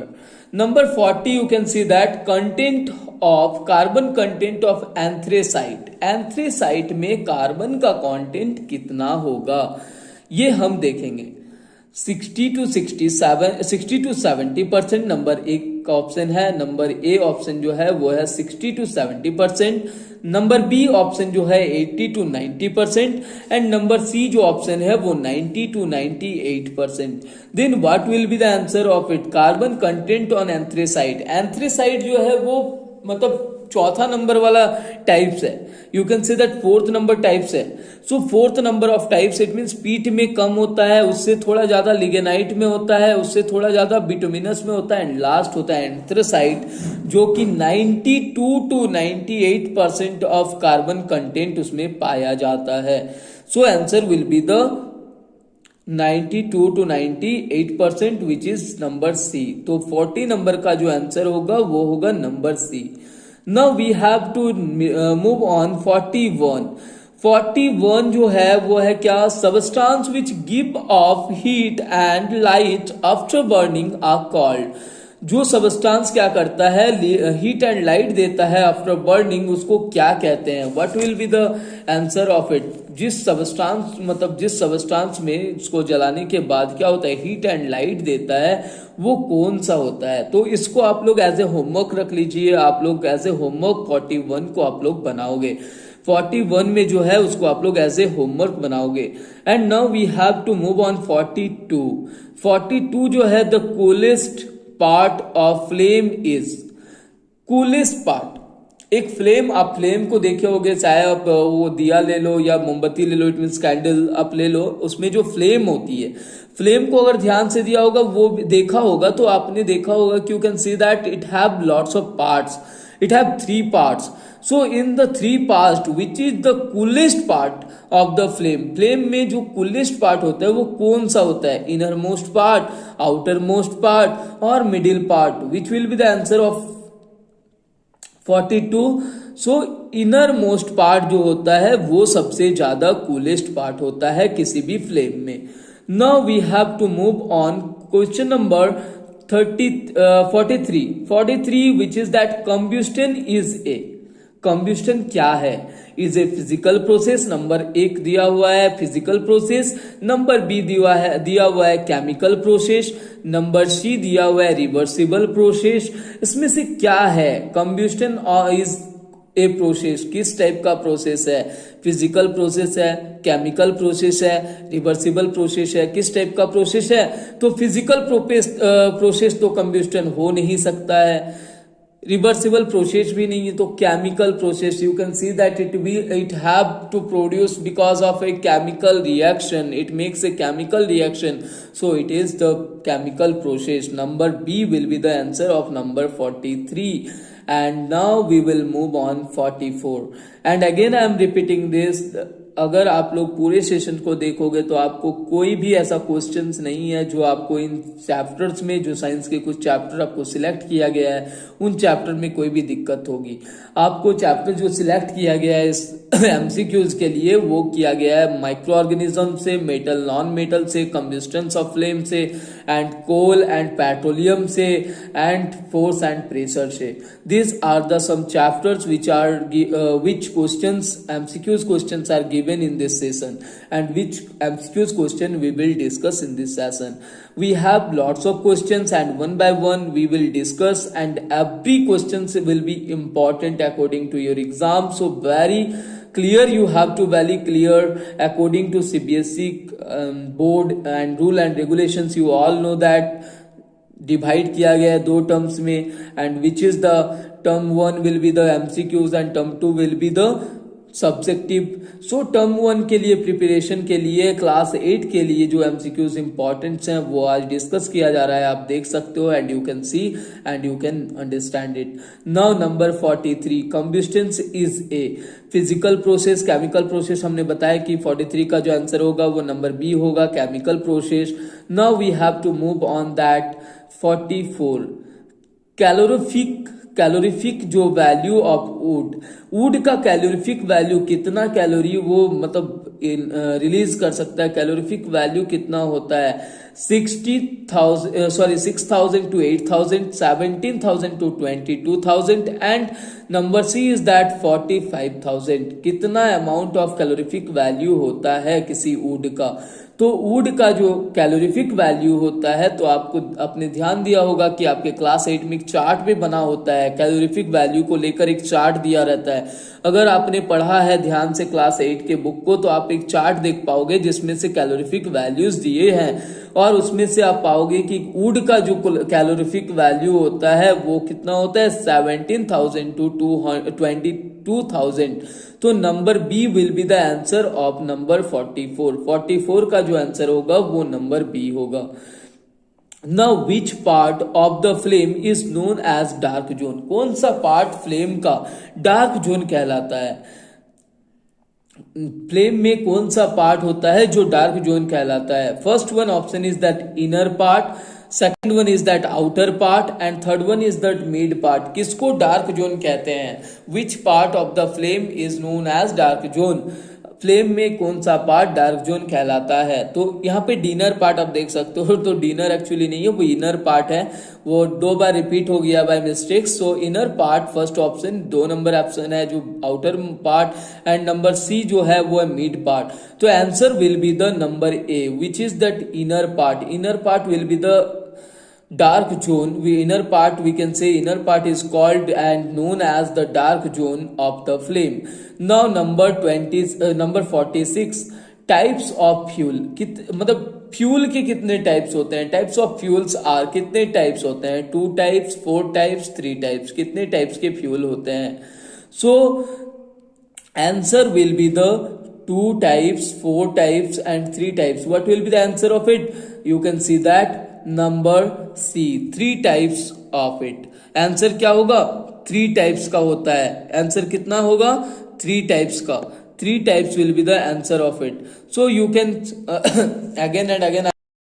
Number 40 you can see that content of carbon content of anthracite। Anthracite में carbon का content कितना होगा ये हम देखेंगे। 60 to 70% नंबर एक का ऑप्शन है। नंबर ए ऑप्शन जो है वो है 60 to 70%। नंबर बी ऑप्शन जो है 80 to 90% एंड नंबर सी जो ऑप्शन है वो 90 to 98%। Then what will be the answer of it? Carbon content on anthracite. Anthracite जो है वो मतलब चौथा नंबर वाला टाइप्स है। You can say that 4th number types है। So 4th number of types, it means peat में कम होता है, उससे थोड़ा ज्यादा लिग्नाइट में होता है, उससे थोड़ा ज्यादा बिटुमिनस में होता है एंड लास्ट होता है एंथ्रेसाइट, जो कि 92 to 98% ऑफ कार्बन कंटेंट उसमें पाया जाता है। So answer will be the 92 to 98% which is number C. तो 40 नंबर का जो आंसर होगा वो होगा number C. Now we have to move on 41। 41 जो है वो है क्या? Substance which give off heat and light after burning are called। जो सबस्टांस क्या करता है, हीट एंड लाइट देता है आफ्टर बर्निंग, उसको क्या कहते हैं? What will be the answer of it? जिस सबस्टांस मतलब जिस सबस्टांस में उसको जलाने के बाद क्या होता है, हीट एंड लाइट देता है, वो कौन सा होता है? तो इसको आप लोग एज ए होमवर्क रख लीजिए। आप लोग एज ए होमवर्क 41 को आप लोग बनाओगे। 41 में जो है उसको आप लोग एज ए होमवर्क बनाओगे। And now we have to move on 42। 42 जो है the coolest part of flame is. Coolest part, एक फ्लेम, आप फ्लेम को देखे होगे, चाहे आप वो दिया ले लो या मोमबत्ती ले लो, इट मीन्स कैंडल आप ले लो, उसमें जो फ्लेम होती है, फ्लेम को अगर ध्यान से दिया होगा वो देखा होगा तो आपने देखा होगा कि you can see that it have lots of parts. It have 3 parts. So in the 3 part which is the coolest part of the flame? Flame में जो कूलेस्ट पार्ट होता है वो कौन सा होता है? Innermost part, outermost part और middle part. Which will be the answer of 42? So innermost part जो होता है वो सबसे ज्यादा कूलेस्ट पार्ट होता है किसी भी फ्लेम में। Now we have to move on question number 43 which is that combustion is a. Combustion क्या है? Is a physical process. Number 1 दिया हुआ है फिजिकल प्रोसेस। नंबर बी दिया हुआ है केमिकल प्रोसेस। नंबर सी दिया हुआ है रिवर्सिबल प्रोसेस। इसमें से क्या है? कंब्यूस्टन इज ए प्रोसेस, किस टाइप का प्रोसेस है? फिजिकल प्रोसेस है, केमिकल प्रोसेस है, रिवर्सिबल प्रोसेस है, किस टाइप का प्रोसेस है? तो फिजिकल प्रोसेस तो कंब्यूस्टन हो नहीं सकता है, रिवर्सिबल प्रोसेस भी नहीं है, तो chemical process you can see that it have to produce because of a chemical reaction, it makes a chemical reaction, so it is the chemical process. Number B will be the answer of number 43। And now we will move on 44 and again I am repeating this, अगर आप लोग पूरे session को देखोगे तो आपको कोई भी ऐसा क्वेश्चंस नहीं है जो आपको इन चैप्टर्स में, जो साइंस के कुछ चैप्टर आपको सिलेक्ट किया गया है उन चैप्टर में कोई भी दिक्कत होगी। आपको चैप्टर जो सिलेक्ट किया गया है इस एमसीक्यूज के लिए वो किया गया है माइक्रो ऑर्गेनिज्म से, मेटल नॉन मेटल से, कंबस्टन्स ऑफ फ्लेम से, एंड कोल एंड पेट्रोलियम से, एंड फोर्स एंड प्रेशर से। This are the some chapters which questions MCQs questions are given in this session, and which MCQs question we will discuss in this session. We have lots of questions and one by one we will discuss, and every questions will be important according to your exam. So very clear, you have to very clear according to CBSE board and rule and regulations. You all know that divide किया गया है दो terms में, and which is the term 1 will be the MCQs and term 2 will be the subjective. So term 1 के लिए preparation के लिए class 8 के लिए जो एमसीक्यूज इंपॉर्टेंट हैं वो आज डिस्कस किया जा रहा है, आप देख सकते हो, and you can see and you can understand it. Now number 43, combustion is a physical process, chemical process. हमने बताया कि 43 का जो आंसर होगा वो नंबर बी होगा, chemical process. Now we have to move on that 44, calorific जो value of wood का कैलोरीफिक वैल्यू कितना कैलोरी वो मतलब रिलीज कर सकता है, कैलोरीफिक वैल्यू कितना होता है, 6,000 to 8,000, 17,000 to 22,000, and number C is that 45,000। कितना अमाउंट ऑफ कैलोरीफिक वैल्यू होता है किसी वुड का। तो वुड का जो कैलोरीफिक वैल्यू होता है, तो आपको अपने ध्यान दिया होगा कि आपके क्लास 8 में एक चार्ट भी बना होता है, कैलोरीफिक वैल्यू को लेकर एक चार्ट दिया रहता है। अगर आपने पढ़ा है ध्यान से क्लास 8 के बुक को तो आप एक चार्ट देख पाओगे जिसमें से कैलोरीफिक वैल्यूज दिए हैं, और उसमें से आप पाओगे कि वुड का जो कैलोरीफिक वैल्यू होता है वो कितना होता है, 17,000 to 22,000। तो number B will be the answer of number 44। 44 का जो आंसर होगा वो नंबर बी होगा। Now which part of the flame is known as dark zone, कौन सा पार्ट फ्लेम का डार्क जोन कहलाता है। फ्लेम में कौन सा पार्ट होता है जो डार्क जोन कहलाता है। First one option is that inner part, second one is that outer part, and third one is that mid part. किसको डार्क जोन कहते हैं, which part of the flame is known as dark zone. Flame में कौन सा part dark zone कहलाता है। तो यहाँ पे डिनर पार्ट आप देख सकते हो, तो डिनर एक्चुअली नहीं है, वो इनर पार्ट है, वो 2 बार रिपीट हो गया by mistake. So inner part first option, 2 number option है जो outer part, and number C जो है वो है मिड पार्ट। तो answer will be the number A which is that inner part. Inner part will be the dark zone. Inner part, we can say inner part is called and known as the dark zone of the flame. Now number 46, types of fuel. मतलब fuel के कितने types होते हैं, types of fuels are, कितने types होते हैं, 2 types, 4 types, 3 types, कितने types के फ्यूल होते हैं। So answer will be the 2 types, 4 types and 3 types. What will be the answer of it, you can see that number C, 3 types of it. Answer क्या होगा, 3 types का होता है। Answer कितना होगा, 3 टाइप्स का। 3 types will be the answer of it. So you can again and again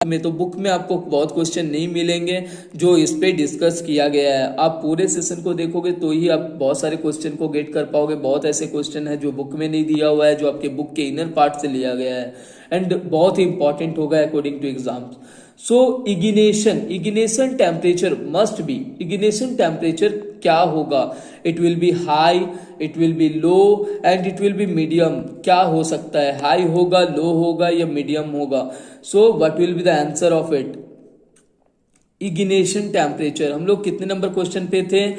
में, तो बुक में आपको बहुत क्वेश्चन नहीं मिलेंगे जो इस पे डिस्कस किया गया है। आप पूरे सेशन को देखोगे तो ही आप बहुत सारे क्वेश्चन को गेट कर पाओगे। बहुत ऐसे क्वेश्चन है जो बुक में नहीं दिया हुआ है, जो आपके बुक के इनर पार्ट से लिया गया है, एंड बहुत ही इंपॉर्टेंट होगा according to exams. So ignition temperature must be, ignition temperature क्या होगा, it will be high, it will be low, and it will be medium. क्या हो सकता है, हाई होगा, लो होगा या मीडियम होगा। सो what will be the answer of it, ignition temperature. हम लोग कितने नंबर क्वेश्चन पे थे,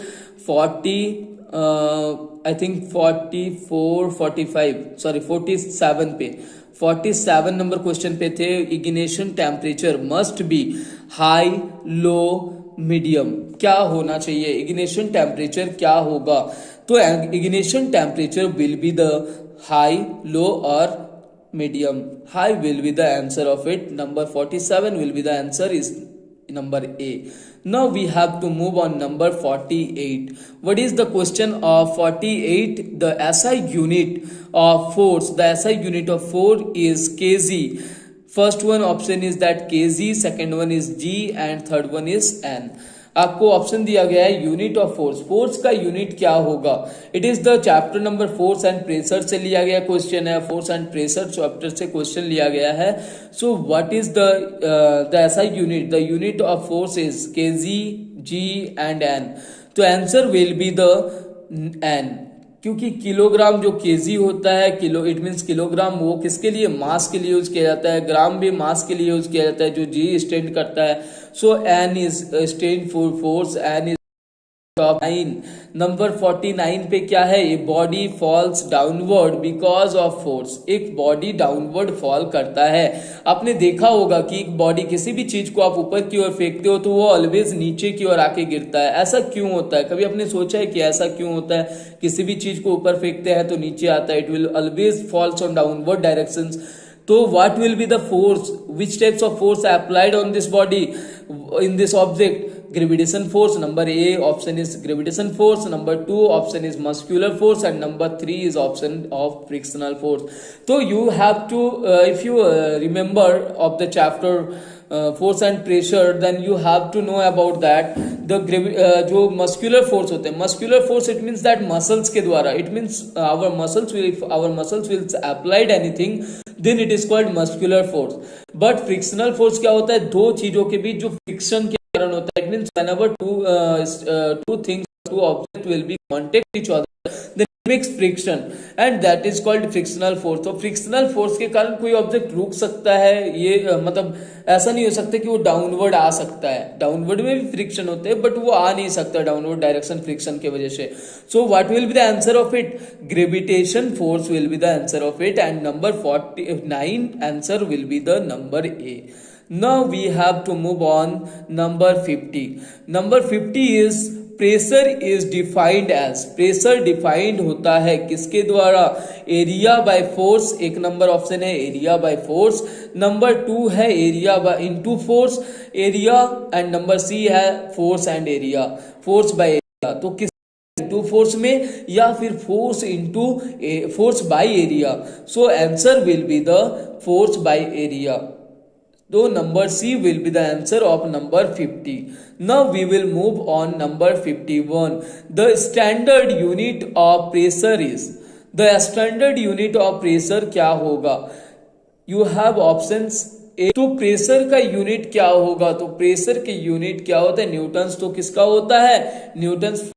47 पे, 47 नंबर क्वेश्चन पे थे। Ignition temperature must be high, low, medium. क्या होना चाहिए, इग्निशन टेम्परेचर क्या होगा। तो ignition temperature will be the high, low और medium. High will be the answer of it. Number 47 will be the answer is number A. Now we have to move on number 48. What is the question of 48? The SI unit of force. The SI unit of force is kg. First one option is that kg, second one is g and third one is n. आपको option दिया गया है unit of force. Force का unit क्या होगा? It is the chapter number force and pressure से लिया गया क्वेश्चन है. फोर्स एंड प्रेशर चैप्टर से क्वेश्चन लिया गया है. So what is the SI unit? The unit of force is kg, g and N. तो answer will be the N, क्योंकि किलोग्राम जो केजी होता है, किलो इट मीन्स किलोग्राम, वो किसके लिए? मास के लिए यूज किया जाता है. ग्राम भी मास के लिए यूज किया जाता है, जो जी स्टैंड करता है. So N is stand for force. N is top 9. Number 49 पे क्या है? A body falls downward because of force. एक बॉडी डाउनवर्ड फॉल करता है. आपने देखा होगा कि एक बॉडी, किसी भी चीज को आप ऊपर की ओर फेंकते हो तो वो ऑलवेज नीचे की ओर आके गिरता है. ऐसा क्यों होता है? कभी आपने सोचा है कि ऐसा क्यों होता है? किसी भी चीज को ऊपर फेंकते हैं तो नीचे आता है. It will always falls on downward directions. तो what will be the force? Which types of force applied on this body, in this object? Gravitation force. Number A option is gravitation force. Number 2 option is muscular force, and number 3 is option of frictional force. So you have to if you remember of the chapter force and pressure, then you have to know about that the जो muscular force होते हैं. muscular force it means that muscles के द्वारा, it means our muscles will, if our muscles will applied anything, then it is called muscular force. But frictional force क्या होता है? दो चीजों के बीच जो friction के कारण होता है. It means whenever two things, two objects will be contact each other, then it makes friction, and that is called frictional force. तो frictional force के कारण कोई ऑब्जेक्ट रुक सकता है. ये मतलब ऐसा नहीं हो सकता कि वो डाउनवर्ड आ सकता है. डाउनवर्ड में भी फ्रिक्शन होते हैं, बट वो आ नहीं सकता डाउनवर्ड डायरेक्शन फ्रिक्शन की वजह से. सो what will be the answer of it? Gravitation force will be the answer of it, and number 49 answer will be the number A. Now we have to move on number 50. Number 50 is pressure is defined as. pressure defined होता है किसके द्वारा? Area by force. एक number option है area by force. Number 2 है area by into force area, and number C है force and area, force by area. तो किस इनटू फोर्स में या फिर force into force by area? So answer will be the force by area. So number C will be the answer of number 50. Now we will move on number 51. The standard unit of pressure is. The standard unit of pressure क्या होगा? You have options. तो pressure का unit क्या होगा? तो pressure के unit क्या होता है? न्यूटन्स. तो किसका होता है? न्यूटन्स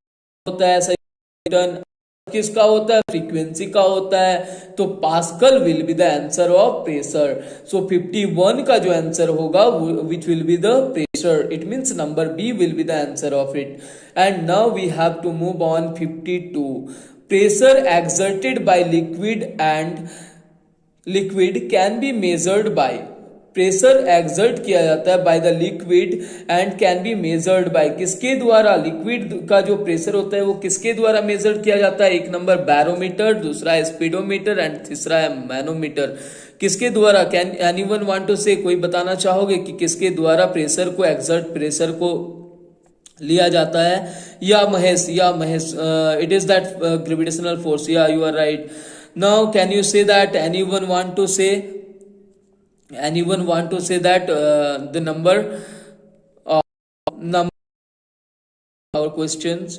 होता है. न्यूटन किसका होता है? फ्रीक्वेंसी का होता है. तो pascal will be the answer of pressure. So 51 का जो आंसर होगा which will be the pressure. It means number B will be the answer of it. And now we have to move on 52. Pressure exerted by liquid and liquid can be measured by. Pressure exert किया जाता है by the liquid and can be measured by. किसके द्वारा? Liquid का जो pressure होता है वो किसके द्वारा मेजर किया जाता है? एक नंबर बैरोमीटर, दूसरा है स्पीडोमीटर एंड तीसरा है मैनोमीटर. किसके द्वारा? कैन एनीवन वांट टू से? कोई बताना चाहोगे कि किसके द्वारा प्रेशर को एक्सर्ट, प्रेशर को लिया जाता है? Yeah Mahesh it is that gravitational force. Yeah you are right. Now can you say that? Anyone want to say? Anyone want to say that the number our questions?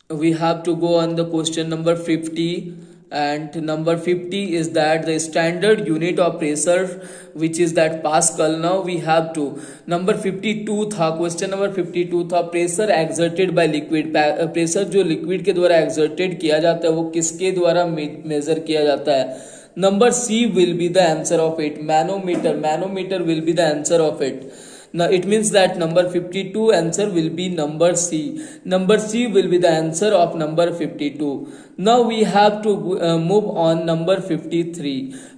We have to go on the question number 50, and number 50 is that the standard unit of pressure which is that Pascal. Now we have to number 52 था. Question number 52 था pressure exerted by liquid. Pressure जो liquid के द्वारा exerted किया जाता है वो किसके द्वारा मेजर किया जाता है? Number C will be the answer of it. Manometer. Manometer will be the answer of it. Now it means that number 52 answer will be number C. Number C will be the answer of number 52. Now we have to move on number 53.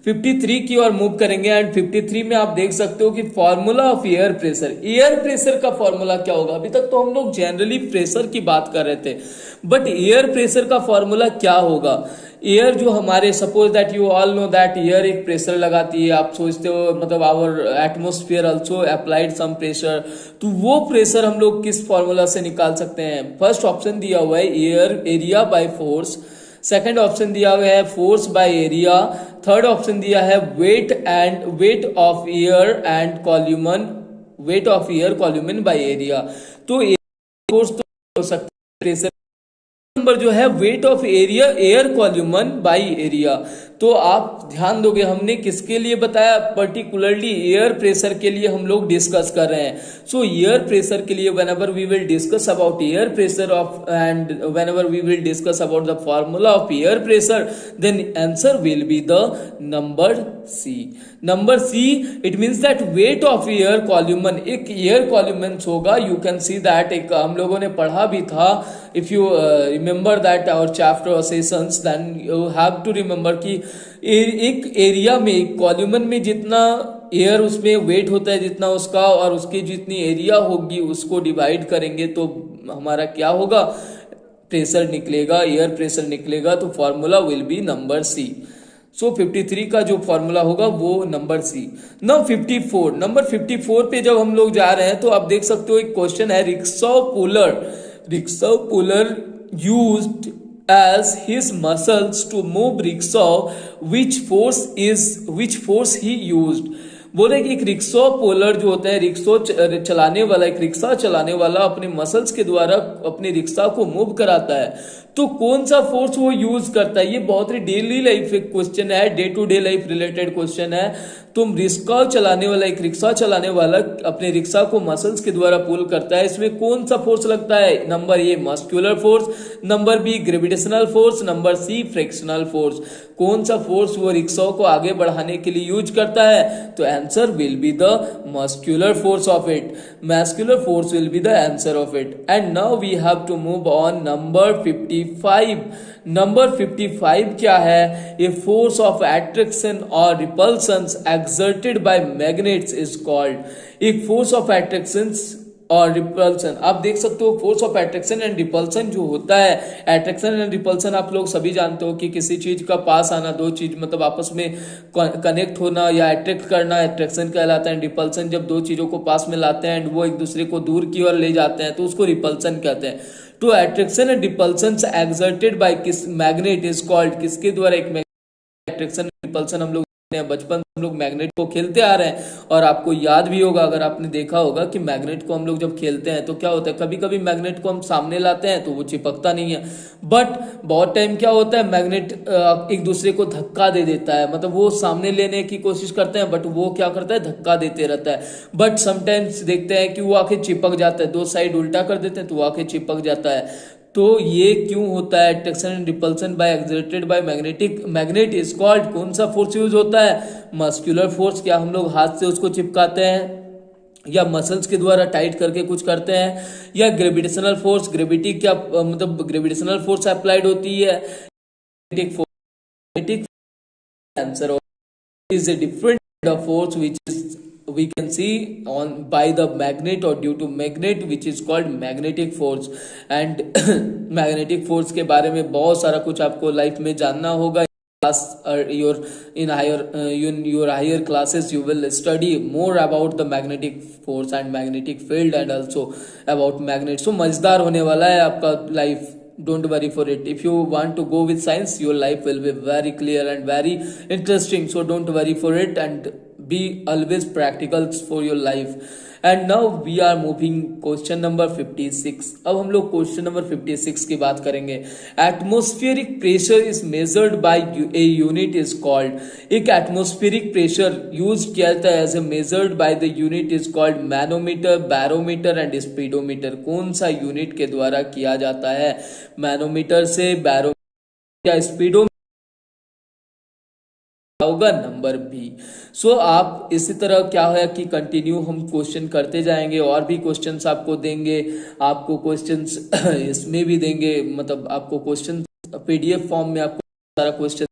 53 की ओर move करेंगे and 53 में आप देख सकते हो कि formula of air pressure. Air pressure का formula क्या होगा? अभी तक तो हम लोग जनरली प्रेशर की बात कर रहे थे, बट एयर प्रेशर का फॉर्मूला क्या होगा? एयर जो हमारे, suppose that you all know that air एक प्रेशर लगाती है, आप सोचते हो मतलब our atmosphere also applied some pressure, तो वो प्रेशर हम लोग किस फॉर्मूला से निकाल सकते हैं? फर्स्ट ऑप्शन दिया हुआ है air area by force, second option दिया हुआ है force by area, third option दिया है weight of air and column, weight of air column by area. तो फोर्स तो हो सकता है प्रेशर, नंबर जो है weight of area air column by area. तो आप ध्यान दोगे हमने किसके लिए बताया, पर्टिकुलरली एयर प्रेशर के लिए हम लोग डिस्कस कर रहे हैं। सो एयर प्रेशर के लिए whenever we will discuss about air pressure of and whenever we will discuss about the formula of air pressure, then answer will be the number C. Number C, it means that weight of air column, एक air कॉल्यूमन होगा, you can see that, एक हम लोगों ने पढ़ा भी था, if you remember that our chapter और sessions, then you have to remember कि एक एरिया में, एक कॉल्यूमन में जितना एयर उसमें वेट होता है जितना उसका, और उसकी जितनी एरिया होगी उसको डिवाइड करेंगे तो हमारा क्या होगा, प्रेशर निकलेगा, एयर प्रेशर निकलेगा। तो formula will be number C. So 53 का जो फॉर्मूला होगा वो नंबर सी। नंबर 54, नंबर 54 पे जब हम लोग जा रहे हैं तो आप देख सकते हो एक क्वेश्चन है, rickshaw puller used as his muscles to move rickshaw, which force he used। बोले कि एक रिक्शा पुलर जो होता है, रिक्शा चलाने वाला, एक रिक्शा चलाने वाला अपने मसल्स के द्वारा अपने रिक्शा को मूव कराता है, तो कौन सा फोर्स वो यूज करता है? ये बहुत ही डेली लाइफ एक क्वेश्चन है, day to day life related question है। तुम रिक्शा चलाने वाला, एक रिक्शा चलाने वाला अपने रिक्शा को मसल्स के द्वारा पुल करता है, इसमें कौन सा फोर्स लगता है? Number A muscular force, number B gravitational force, number C frictional force. कौन सा फोर्स वो रिक्शा को आगे बढ़ाने के लिए यूज करता है? तो answer will be the muscular force of it, muscular force will be the answer of it. And now we have to move on number 55। Number 55 क्या है? ए फोर्स ऑफ एट्रैक्शन और repulsion exerted by magnets is called। एक force of attraction और repulsion, आप देख सकते हो force of attraction and repulsion जो होता है, एट्रैक्शन एंड रिपल्सन आप लोग सभी जानते हो कि किसी चीज का पास आना, दो चीज मतलब आपस में कनेक्ट होना या अट्रैक्ट करना एट्रैक्शन कहलाता है। रिपल्सन जब दो चीजों को पास में लाते हैं एंड वो एक दूसरे को दूर की ओर ले जाते हैं तो उसको रिपल्सन कहते हैं। तो attraction and repulsion exerted by किस मैग्नेट इज कॉल्ड, किसके द्वारा एक एट्रैक्शन रिपल्सन हम लोग बचपन हम लोग मैग्नेट को खेलते आ रहे हैं, और आपको याद भी होगा, अगर आपने देखा होगा कि मैग्नेट को हम लोग जब खेलते हैं तो क्या होता है, कभी कभी मैग्नेट को हम सामने लाते हैं तो वो चिपकता नहीं है, बट बहुत टाइम क्या होता है मैग्नेट एक दूसरे को धक्का दे देता है, मतलब वो सामने लेने की कोशिश करते हैं बट वो क्या करता है, धक्का देते रहता है। बट समटाइम्स देखते हैं कि वो आके चिपक जाता है, दो साइड उल्टा कर देते हैं तो वो आके चिपक जाता है। तो ये क्यों होता है? Attraction and repulsion by exerted by magnet is called, कौन सा फोर्स यूज होता है? Muscular force. क्या हम लोग हाथ से उसको चिपकाते हैं या मसल्स के द्वारा टाइट करके कुछ करते हैं, या ग्रेविटेशनल फोर्स, ग्रेविटी क्या मतलब ग्रेविटेशनल फोर्स अप्लाइड होती है, answer is a different kind of force which is we can see on by the magnet or due to magnet which is called magnetic force। and magnetic force के बारे में बहुत सारा कुछ आपको life में जानना होगा। class in your higher classes you will study more about the magnetic force and magnetic field and also about magnet। so मजेदार होने वाला है आपका life, don't worry for it। if you want to go with science your life will be very clear and very interesting, so don't worry for it and be always practical for your life। and now we are moving question number 56। अब हम लोग question number 56 की बात करेंगे। Atmospheric pressure is measured by a unit is called, एक atmospheric pressure use किया जाता है as a measured by the unit is called manometer, barometer and speedometer. कौन सा यूनिट के द्वारा किया जाता है? मैनोमीटर से, बैरोमीटर या स्पीडोमीटर होगा नंबर बी। सो आप इसी तरह क्या है कि कंटिन्यू हम क्वेश्चन करते जाएंगे, और भी क्वेश्चंस आपको देंगे, आपको क्वेश्चंस इसमें भी देंगे, मतलब आपको क्वेश्चन पीडीएफ फॉर्म में आपको सारा क्वेश्चन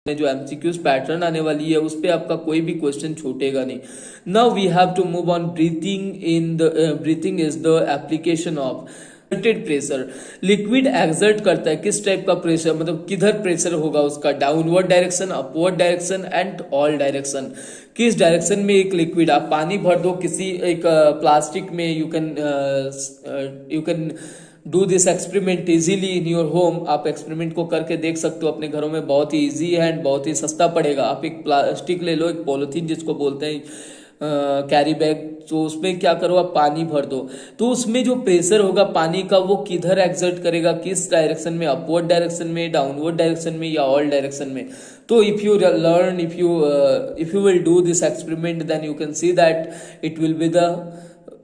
में जो एमसीक्यूज पैटर्न आने वाली है उस पे आपका कोई भी क्वेश्चन छूटेगा नहीं। Now we have to move on breathing is the application of. Pressure, liquid exert करता है किस टाइप का प्रेशर, मतलब किधर प्रेशर होगा उसका, downward direction, upward direction and all direction. किस डायरेक्शन में एक लिक्विड, आप पानी भर दो किसी एक प्लास्टिक में, you can do this experiment easily in your home. आप एक्सपेरिमेंट को करके देख सकते हो अपने घरों में, बहुत ही इजी है एंड बहुत ही सस्ता पड़ेगा। आप एक प्लास्टिक ले लो, एक पॉलिथीन जिसको बोलते हैं कैरी बैग, तो उसमें क्या करो, आप पानी भर दो, तो उसमें जो प्रेशर होगा पानी का वो किधर एक्सर्ट करेगा, किस डायरेक्शन में, अपवर्ड डायरेक्शन में, डाउनवर्ड डायरेक्शन में या ऑल डायरेक्शन में। तो if you learn, if you will do this experiment, then you can see that it will be the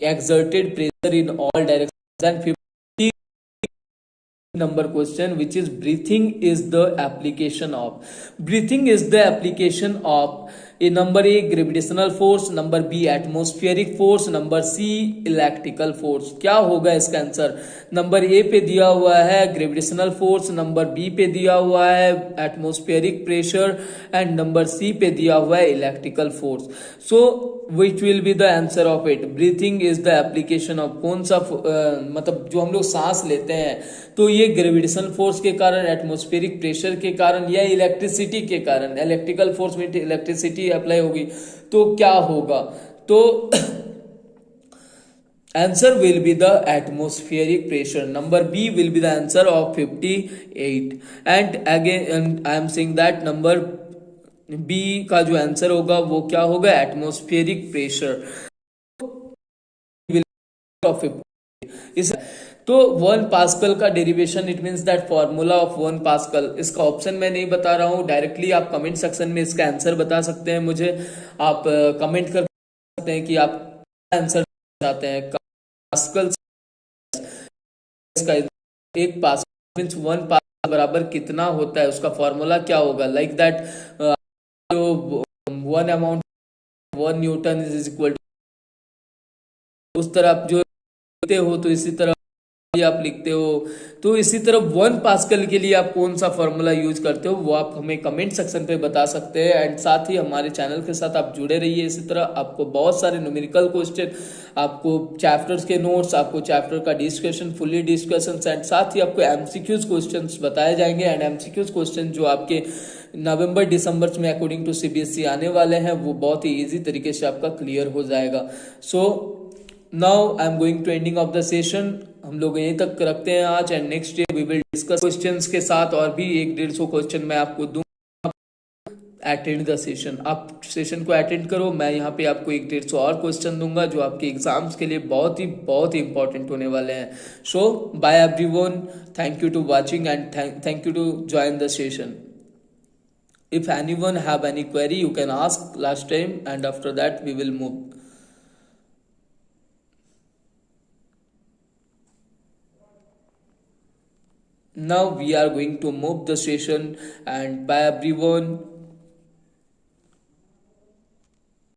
exerted pressure in all directions। And 50 number question, which is breathing is the application of, breathing is the application of a number A gravitational force, number B atmospheric force, number C electrical force. क्या होगा इसका answer? Number A पे दिया हुआ है gravitational force, number B पे दिया हुआ है atmospheric pressure and number C पे दिया हुआ है electrical force. So which will be the answer of it? Breathing is the application of कौन सा मतलब जो हम लोग सांस लेते हैं, तो ये ग्रेविटेशनल फोर्स के कारण, एटमॉस्फेरिक प्रेशर के कारण या इलेक्ट्रिसिटी के कारण। इलेक्ट्रिकल फोर्स में इलेक्ट्रिसिटी अप्लाई होगी तो क्या होगा? तो answer will be the atmospheric pressure. Number B will be the answer of 58। And again I am saying that number B का जो आंसर होगा वो क्या होगा? Atmospheric pressure of 50। तो 1 पास्कल का derivation, it means that formula of 1 pascal, इसका option मैं नहीं बता रहा हूं, डायरेक्टली आप कमेंट सेक्शन में इसका आंसर बता सकते हैं मुझे। आप कमेंट कर सकते हैं कि आप आंसर चाहते हैं। पास्कल इसका एक पास्कल मींस 1 पास्कल बराबर कितना होता है, उसका फॉर्मूला क्या होगा? लाइक दैट जो 1 amount 1 newton is equal to, उस तरह आप जो लिखते हो तो इसी तरह आप लिखते हो, तो इसी तरह 1 पास्कल के लिए आप कौन सा फॉर्मूला यूज करते हो वो आप हमें कमेंट सेक्शन पे बता सकते हैं। एंड साथ ही हमारे चैनल के साथ आप जुड़े रहिए। इसी तरह आपको बहुत सारे न्यूमेरिकल क्वेश्चन, आपको चैप्टर्स के नोट्स, आपको चैप्टर का डिस्कशन, फुल्ली डिस्कशन एंड साथ ही आपको एमसीक्यूज क्वेश्चंस बताए जाएंगे। एंड एमसीक्यूज क्वेश्चन जो आपके नवंबर दिसंबर में अकॉर्डिंग टू सीबीएसई आने वाले हैं वो बहुत ही इजी तरीके से आपका क्लियर हो जाएगा। So now I am going to ending of the session. हम लोग यहीं तक रखते हैं आज, and next day we will discuss questions के साथ और भी 150 क्वेश्चन मैं आपको दूंगा। अटेंड द सेशन, आप सेशन को अटेंड करो। मैं यहाँ पे आपको 150 और क्वेश्चन दूंगा जो आपके एग्जाम्स के लिए बहुत ही इंपॉर्टेंट होने वाले हैं। So bye everyone, thank you to watching and thank you to join the session. If anyone have any query, you can ask last time, and after that we will move. Now we are going to move the session, and bye everyone.